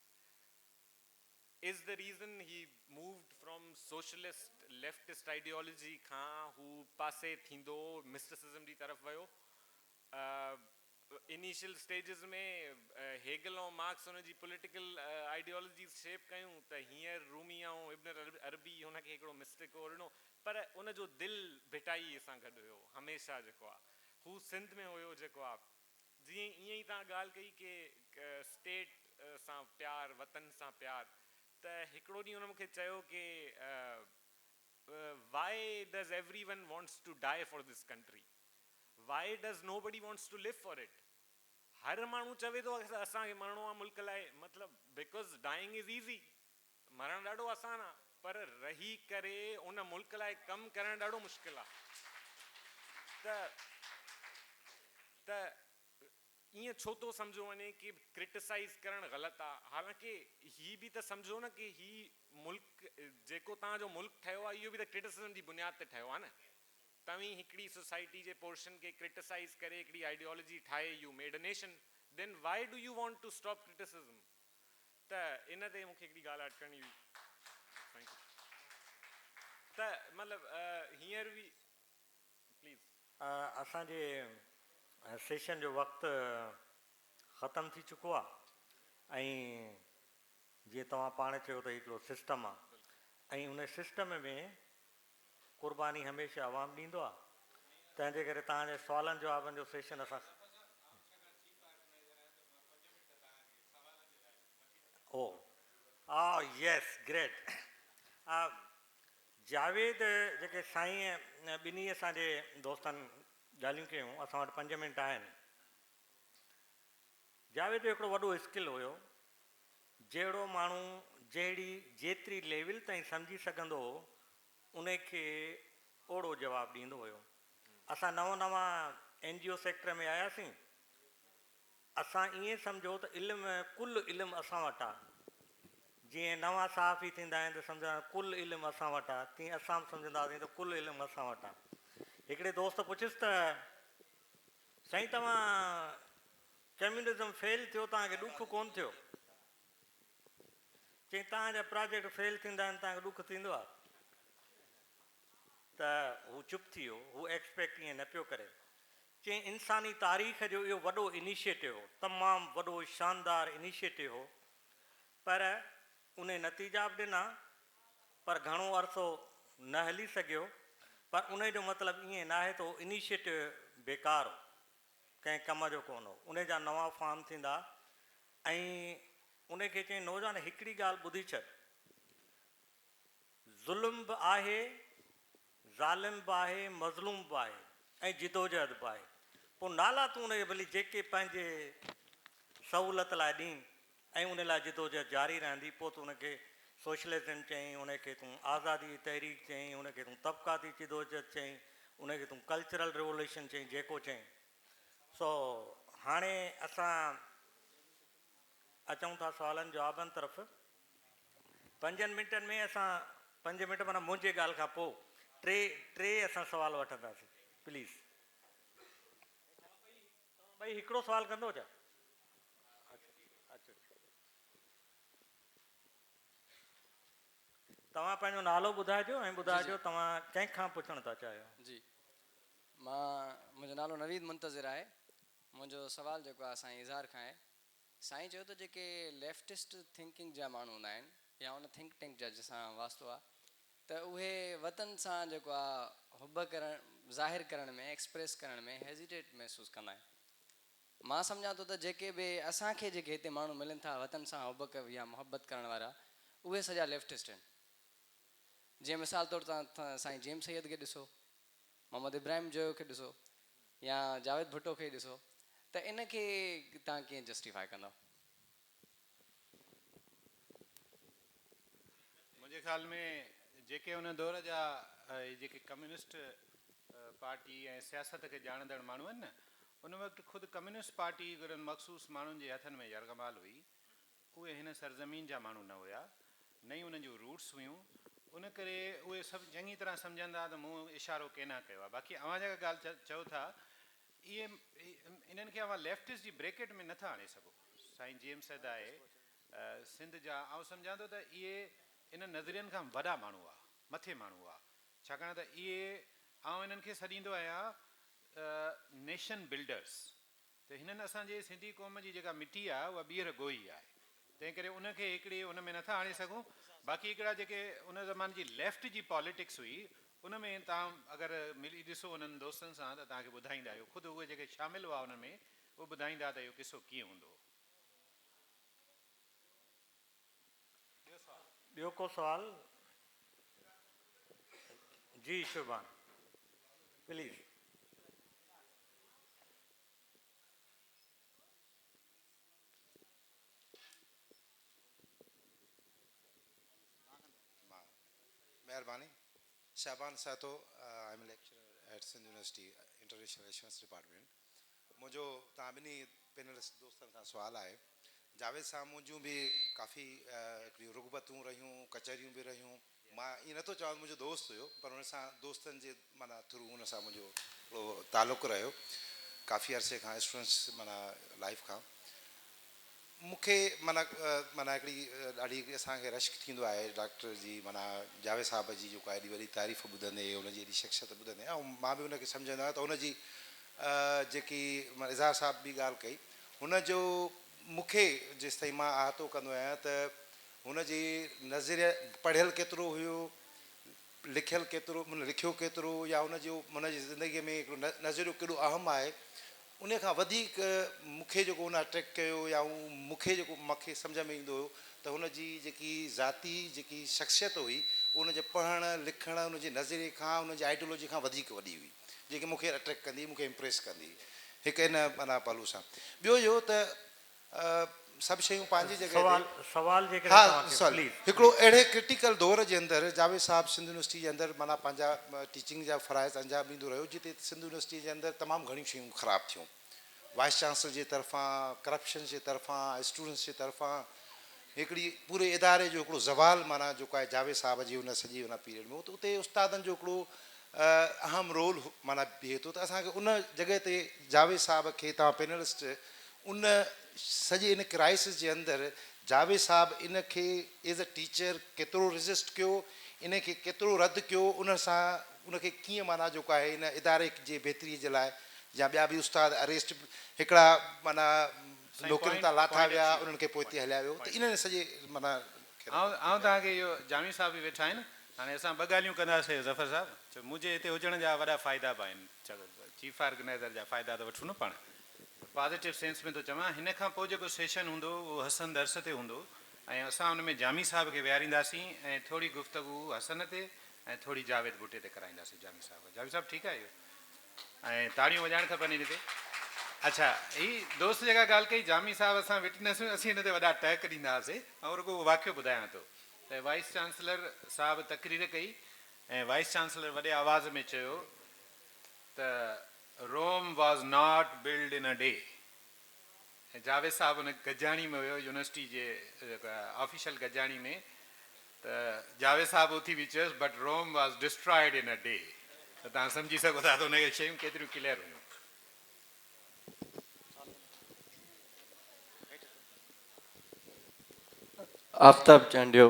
S3: is the reason he moved from socialist leftist ideology खां हू पासे थींदो mysticism जी तरफ़ वियो। इनिशियल स्टेजिस में हेगल ऐं मार्क्स हुनजी पॉलिटिकल आइडियोलॉजी शेप कयूं त हींअर रूमी ऐं इब्न अरबी हुनखे हिकिड़ो मिस्टिक ॾिनो, पर उनजो दिलि भिटाईअ सां गॾु हुयो हमेशह। जेको आहे हू सिंध में हुयो, जेको आहे जीअं ईअं ई तव्हां ॻाल्हि कई कि स्टेट सां प्यार, वतन सां प्यार, त हिकिड़ो ॾींहुं हुन मूंखे चयो कि why does everyone wants to die for this country? Why does nobody wants to live for it? हर माण्हू चवे थो असांखे मरणो आहे मुल्क लाइ, मतिलबु बिकॉज़ डाइंग इज़ ईज़ी, मरणु ॾाढो आसान आहे, पर रही करे उन मुल्क लाइ कमु करणु ॾाढो मुश्किल आहे। त ईअं छो थो सम्झो वञे कि क्रिटिसाइज़ करणु ग़लति आहे, हालांकि ही बि त सम्झो न कि ही मुल्क जेको तव्हांजो मुल्क ठहियो आहे, इहो बि त क्रिटिसिज़म जी बुनियाद ते ठहियो आहे न। तव्हीं हिकिड़ी सोसाइटी जे पोर्शन खे क्रिटिसाइज़ करे हिकिड़ी आइडियोलॉजी ठाहे, you made a nation, then why do you want to stop criticism? त इन ते मूंखे हिकिड़ी ॻाल्हि अटकणी हुई। त मतिलबु हींअर बि प्लीज़,
S1: असांजे सेशन जो वक़्तु ख़तमु थी चुको आहे, ऐं जीअं तव्हां पाण चयो त हिकिड़ो सिस्टम आहे, ऐं उन सिस्टम में क़ुर्बानी हमेशह आवाम ॾींदो आहे। तंहिंजे करे तव्हांजे सुवालनि जवाबनि जो सेशन असां यस ग्रेट। जावेद जेके साईं ॿिन्ही असांजे दोस्तनि ॻाल्हियूं कयूं, असां वटि 5 मिंट आहिनि। जावेद जो हिकिड़ो वॾो स्किल हुयो, जहिड़ो माण्हू जेतिरी लेवल ताईं सम्झी सघंदो हो, उनखे ओड़ो जवाबु ॾींदो हुयो। असां नवां NGO सेक्टर में आयासीं, असां ईअं सम्झो त कुल इल्मु असां वटि आहे। जीअं नवां सहाफ़ी थींदा आहिनि त सम्झंदा कुल इल्मु असां वटि आहे, तीअं असां बि सम्झंदासीं त कुल इल्मु असां वटि आहे। हिकिड़े दोस्त पुछियुसि त साईं तव्हां कम्यूनिज़म फेल थियो, तव्हांखे ॾुख कोन थियो? चई तव्हांजा प्रोजेक्ट फेल थींदा आहिनि, तव्हांखे ॾुख थींदो आहे? त हू चुप थी वियो, हू एक्सपेक्ट ईअं न पियो करे। चई इंसानी तारीख़ जो इहो वॾो इनिशिएटिव हो, तमामु वॾो शानदार इनिशिएटिव हो, पर उन नतीजा बि ॾिना, पर घणो अरसो न हली सघियो। पर उन जो मतिलबु ईअं न आहे त उहो इनिशिएटिव बेकार हो, कंहिं कम जो कोन हो, उन जा नवां फॉर्म थींदा। ऐं उनखे चई नौजवान हिकिड़ी ॻाल्हि ॿुधी छॾ, ज़ुल्म बि आहे, ज़ालिम बि आहे, मज़लूम बि आहे, ऐं जिदोजहद बि आहे। पोइ नाला तूं उनखे भली जेके पंहिंजे सहूलियत लाइ ॾीं ऐं उन लाइ जिदोजहद जारी रहंदी। पोइ तूं उनखे सोशलिज़म चईं, उनखे तूं आज़ादी तहरीक चईं, उनखे तूं तबक़ाती जिदोजहद चईं, उनखे तूं कल्चरल रिवोल्यूशन चईं, जेको चईं। सो हाणे असां अचूं था सुवालनि जवाबनि तरफ़। 5 मिंटनि में असां 5 मिंट माना मुंहिंजे ॻाल्हि खां पोइ टे असां सुवाल वठंदासीं प्लीज़। भई हिकिड़ो सुवालु कंदो छा? अच्छा, तव्हां पंहिंजो नालो ॿुधाइजो ऐं ॿुधाइजो तव्हां कंहिंखां पुछणु था चाहियो।
S4: जी, मुंहिंजो नालो नवीद मुंतज़िर आहे। मुंहिंजो सुवालु जेको आहे साईं इज़हार खां आहे। साईं चयो त जेके लेफ्टिस्ट थिंकिंग जा माण्हू हूंदा आहिनि या उन थिंक टैंक जा जंहिंसां वास्तो आहे, त उहे वतन सां जेको आहे हुब करणु ज़ाहिर करण में, एक्सप्रेस करण में हेज़िटेट महसूसु कंदा आहिनि। मां सम्झां थो त जेके बि असांखे जेके हिते माण्हू मिलनि था वतन सां हुब या मुहबत करण वारा, उहे सॼा लेफ्टिस्ट आहिनि। जीअं मिसाल तौरु तव्हां साईं जेम्स सैयद खे ॾिसो, मोहम्मद इब्राहिम जो खे ॾिसो, या जावेद भुट्टो खे ॾिसो, त इन खे तव्हां कीअं जस्टिफाई कंदव?
S2: मुंहिंजे ख़्याल में जेके उन दौर जा जेके कम्युनिस्ट पार्टी ऐं सियासत खे ॼाणंदड़ माण्हू आहिनि न, उन वक़्तु ख़ुदि कम्युनिस्ट पार्टी हिकिड़नि मख़सूस माण्हुनि जे हथनि में यरगमाल हुई। उहे हिन सरज़मीन जा माण्हू न हुया, न ई उन्हनि जूं रूट्स हुयूं। उन करे उहे सभु चङी तरह सम्झंदा त मूं इशारो कंहिं न कयो आहे। बाक़ी अव्हां जेका ॻाल्हि चओ था, इहे इन्हनि खे अव्हां लेफ्टिस्ट जी ब्रेकेट में नथा आणे सघो। साईं जेम्स सैयद आहे सिंध जा, ऐं सम्झां थो त इहे इन नज़रियनि खां वॾा माण्हू आहे, मथे माण्हू आहे। छाकाणि त इहे इन्हनि खे सॾींदो आहियां नेशन बिल्डर्स। त हिननि असांजे सिंधी क़ौम जी जेका मिटी आहे उहा ॿीहर गोई आहे। तंहिं करे उनखे हिकिड़ी उन में नथा आणे सघूं। बाक़ी हिकिड़ा जेके उन ज़माने जी लेफ्ट जी पॉलिटिक्स हुई, उन में तव्हां अगरि मिली ॾिसो उन्हनि दोस्तनि सां त तव्हांखे ॿुधाईंदा आहियो। ख़ुदि उहे जेके शामिलु हुआ उन में, उहे ॿुधाईंदा त इहो किसो कीअं हूंदो।
S1: ॿियो को सुवाल? जी शुभान प्लीज़।
S5: मेहरबानी। Shaban Sato, I am lecturer at Sindh University international relations department. मुंहिंजो तव्हां ॿिन्ही पैनलिस्ट दोस्तनि खां सुवालु आहे। जावेद साहब मुंहिंजूं बि काफ़ी हिकिड़ियूं रुगबतूं रहियूं, कचहरियूं बि रहियूं। मां ईअं नथो चवां मुंहिंजो दोस्त हुयो, पर हुन सां दोस्तनि जे माना थ्रू हुन सां मुंहिंजो हिकिड़ो तालुक़ु रहियो काफ़ी अरसे खां, स्टूडेंट्स माना लाइफ खां। मूंखे माना हिकिड़ी ॾाढी असांखे रश्क थींदो आहे डॉक्टर जी माना जावेद साहब जी जेको आहे एॾी वॾी तारीफ़ ॿुधंदे, हुनजी एॾी शख़्सियत ॿुधंदे, ऐं मां बि हुनखे सम्झंदो आहियां त हुनजी जेकी इज़हार साहब बि ॻाल्हि कई, हुनजो मूंखे जेसि ताईं मां अहातो कंदो आहियां त हुनजी नज़रिया पढ़ियलु केतिरो हुयो, लिखियलु केतिरो, लिखियो केतिरो, या हुनजी ज़िंदगीअ में हिकिड़ो नज़रियो केॾो अहम आहे। उन खां वधीक मूंखे जेको हुन अट्रैक्ट कयो या मूंखे सम्झ में ईंदो हुयो त हुनजी जेकी ज़ाती जेकी शख़्सियत हुई, उनजे पढ़णु लिखणु, हुनजे नज़रिए खां, हुनजी आइडियोलॉजी खां वधीक वॾी हुई, जेकी मूंखे अट्रैक्ट कंदी, मूंखे इम्प्रेस कंदी हिकु इन माना पहलू सां। ॿियो इहो त सभु शयूं पंहिंजी जॻह ते। हा सॉरी, हिकिड़ो अहिड़े क्रिटिकल दौर जे अंदरि जावेद साहब सिंध यूनिवर्सिटी जे अंदरि माना पंहिंजा टीचिंग जा फ़राइज़ अंजाम ॾींदो रहियो, जिते सिंध यूनिवर्सिटी जे अंदरि तमामु घणियूं शयूं ख़राबु थियूं। वाइस चांसलर जे तरफ़ां, करप्शन जे तरफ़ां, स्टूडेंट्स जे तरफ़ां हिकिड़ी पूरे इदारे जो हिकिड़ो ज़वाल माना जेको आहे जावेद साहब जी हुन सॼी हुन पीरियड में, उते उस्तादनि जो हिकिड़ो अहम रोल माना बीहे थो। त असांखे उन जॻह ते जावेद साहब खे तव्हां पैनलिस्ट उन सॼे इन क्राइसिस जे अंदरि जावेद साहब इन खे एज़ अ टीचर केतिरो रेज़िस्ट कयो, इन खे केतिरो रद्द कयो, उन सां उनखे कीअं माना जेको आहे इन इदारे जे बहितरीअ जे लाइ, या ॿिया बि उस्ताद अरेस्ट हिकिड़ा माना नौकरियुनि तां लाथा विया, उन्हनि खे पोइ हिते हलिया वियो। त इन्हनि सॼे माना
S2: तव्हांखे इहो जामी साहब बि वेठा आहिनि। हाणे असां ॿ ॻाल्हियूं कंदासीं ज़फ़र साहब। मुंहिंजे हिते हुजण जा वॾा फ़ाइदा बि आहिनि, चीफ ऑर्गेनाइज़र जा फ़ाइदा त वठूं न पाण, पॉज़िटिव सेंस में थो चवां। हिन खां पोइ जेको सेशन हूंदो उहो हसन दर्स ते हूंदो, ऐं असां हुन में जामी साहब खे विहारींदासीं ऐं थोरी गुफ़्तगू हसन ते ऐं थोरी जावेद भुट्टे ते कराईंदासीं। जामी साहब ठीकु आहे इहो? ऐं ताड़ियूं वॼाइणु खपनि हिन ते। अच्छा, ही दोस्त जेका ॻाल्हि कई जामी साहिबु असां विटनेसूं, असीं हिन ते वॾा टहक ॾींदा हुआसीं। ऐं रुॻो वाक़ियो ॿुधायां थो त वाइस चांसलर साहिबु तकरीर कई ऐं वाइस चांसलर वॾे आवाज़ में चयो त Rome was not build in a day. ऐं जावेद साहिबु हुन गजाणी में हुयो, यूनिवर्सिटी जे ऑफिशियल गजाणी में, त जावेद साहिबु उथी बि चयोसि but Rome was destroyed in a day. त तव्हां सम्झी सघो था त हुनखे शयूं केतिरियूं क्लियर हुयूं।
S4: आफ्ताब चंडियो,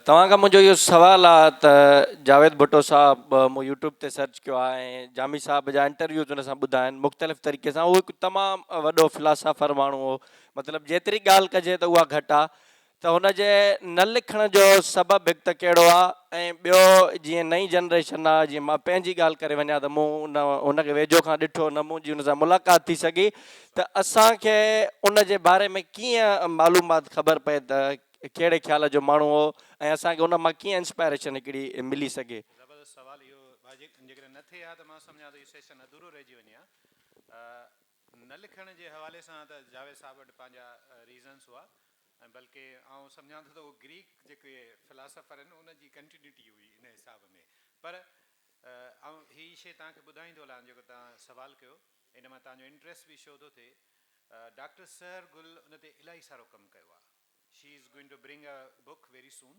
S4: तव्हां खां मुंहिंजो इहो सुवालु आहे त जावेद भुट्टो साहब मूं यूट्यूब ते सर्च कयो आहे ऐं जामी साहब जा इंटरव्यूज़ हुन सां ॿुधा आहिनि मुख़्तलिफ़ तरीक़े सां। उहो हिकु तमामु वॾो फिलासफ़र माण्हू हो, मतिलबु जेतिरी ॻाल्हि कजे त उहा घटि आहे। त हुनजे न लिखण जो सबबु हिकु त कहिड़ो आहे, ऐं ॿियो जीअं नई जनरेशन आहे, जीअं मां पंहिंजी ॻाल्हि करे वञा त मूं हुनखे वेझो खां ॾिठो न, मुंहिंजी हुन सां मुलाक़ात थी सघी, त असांखे उन जे बारे में कीअं मालूमात ख़बर पए त कहिड़े ख़्याल जो माण्हू हो ऐं असांखे उन मां कीअं इंस्पायरेशन हिकिड़ी मिली सघे।
S2: ज़बरदस्त सवाल इहो भाॼी, जेकॾहिं न थिए हा त मां सम्झां थो इहो सेशन अधूरो रहिजी वञे हा। न लिखण जे हवाले सां त जावेद साहिब वटि पंहिंजा रीज़न्स हुआ, ऐं बल्कि आउं सम्झां थो त उहो ग्रीक जेके फिलासफ़र आहिनि उन जी कंटिन्यूटी हुई इन हिसाब में। पर ऐं हीअ शइ तव्हांखे ॿुधाईंदो हलां जेको तव्हां सुवालु कयो, इन मां तव्हांजो इंट्रस्ट बि शो थो थिए। डॉक्टर सहर गुल उन ते इलाही सारो कमु कयो आहे। She is going to bring a book very soon.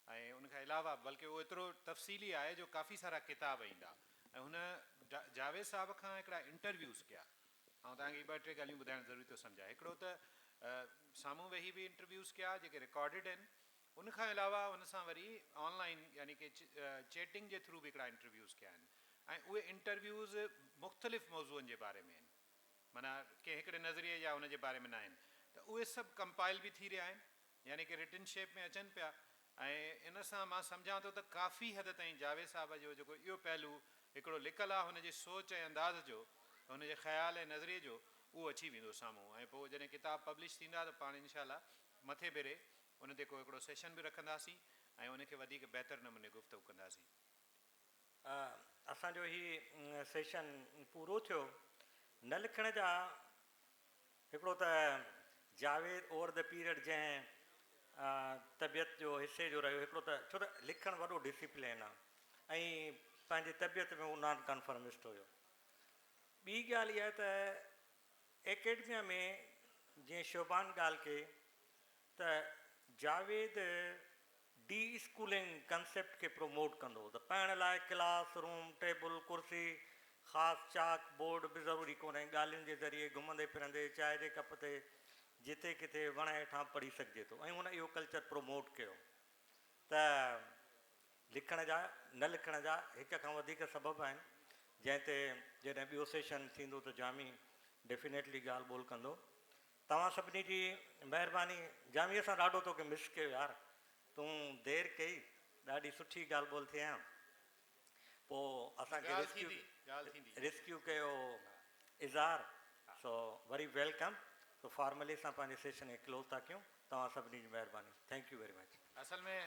S2: ऐं उनखां अलावा बल्कि उहो एतिरो तफ़सीली आहे जो काफ़ी सारा किताब ईंदा। ऐं हुन जावेद साहिब खां हिकिड़ा इंटरव्यूज़ कया। ऐं तव्हांखे ॿ टे ॻाल्हियूं ॿुधाइणु ज़रूरी थो सम्झां। हिकिड़ो त साम्हूं वेही बि इंटरव्यूज़ कया जेके रिकॉर्डिड आहिनि। उनखां अलावा हुन सां वरी ऑनलाइन यानी कि चैटिंग जे थ्रू बि हिकिड़ा इंटरव्यूज़ कया आहिनि। ऐं उहे इंटरव्यूज़ मुख़्तलिफ़ मौज़ूअनि जे बारे में आहिनि, माना कंहिं हिकिड़े नज़रिए जा उन जे बारे में न आहिनि। त उहे सभु कंपाइल बि थी रहिया आहिनि, यानी कि रिटन शेप में अचनि पिया। ऐं इन सां मां सम्झां थो त काफ़ी हद ताईं जावेद साहिब जो जेको इहो पहलू हिकिड़ो लिकल आहे हुनजी सोच ऐं अंदाज़ जो, हुनजे ख़्याल ऐं नज़रिए जो, उहो अची वेंदो साम्हूं। ऐं पोइ जॾहिं किताब पब्लिश थींदा त पाण इनशाला मथे भेरे उन ते को हिकिड़ो सेशन बि रखंदासीं ऐं उनखे वधीक बहितर नमूने गुफ़्तगू कंदासीं।
S1: असांजो ही सेशन पूरो थियो। न लिखण जा हिकिड़ो त जावेद ओवर द पीरियड जंहिं तबियत जो हिसे जो रहियो, हिकिड़ो त छो त लिखणु वॾो डिसिप्लिन आहे ऐं पंहिंजी तबियत में उहो नॉन कन्फर्मिस्ट हुयो। ॿी ॻाल्हि इहा त एकेडमिया में जीअं शोभान ॻाल्हि कई त जावेद डी स्कूलिंग कंसेप्ट खे प्रोमोट कंदो हो, त पढ़ण लाइ क्लास रूम टेबल कुर्सी ख़ासि चाक बोर्ड बि ज़रूरी कोन्हे, ॻाल्हियुनि जे ज़रिए घुमंदे फिरंदे चांहि जे कप ते जिते किथे वण हेठां पढ़ी सघिजे थो। ऐं हुन इहो कल्चर प्रोमोट कयो। त लिखण जा न लिखण जा हिक खां वधीक सबब आहिनि जंहिं ते जॾहिं ॿियो सेशन थींदो त जामी डेफिनेटली ॻाल्हि ॿोल कंदो। तव्हां सभिनी जी महिरबानी। जामीअ सां ॾाढो तोखे मिस कयो यार, तूं देरि कई, ॾाढी सुठी ॻाल्हि ॿोल थिए हा। पोइ असांखे रिस्क्यू कयो इज़हार, सो वरी वेलकम। सो फॉर्मली असां पंहिंजे सेशन खे क्लोज़ था कयूं। तव्हां सभिनी जी महिरबानी। Thank U very much.
S2: असल में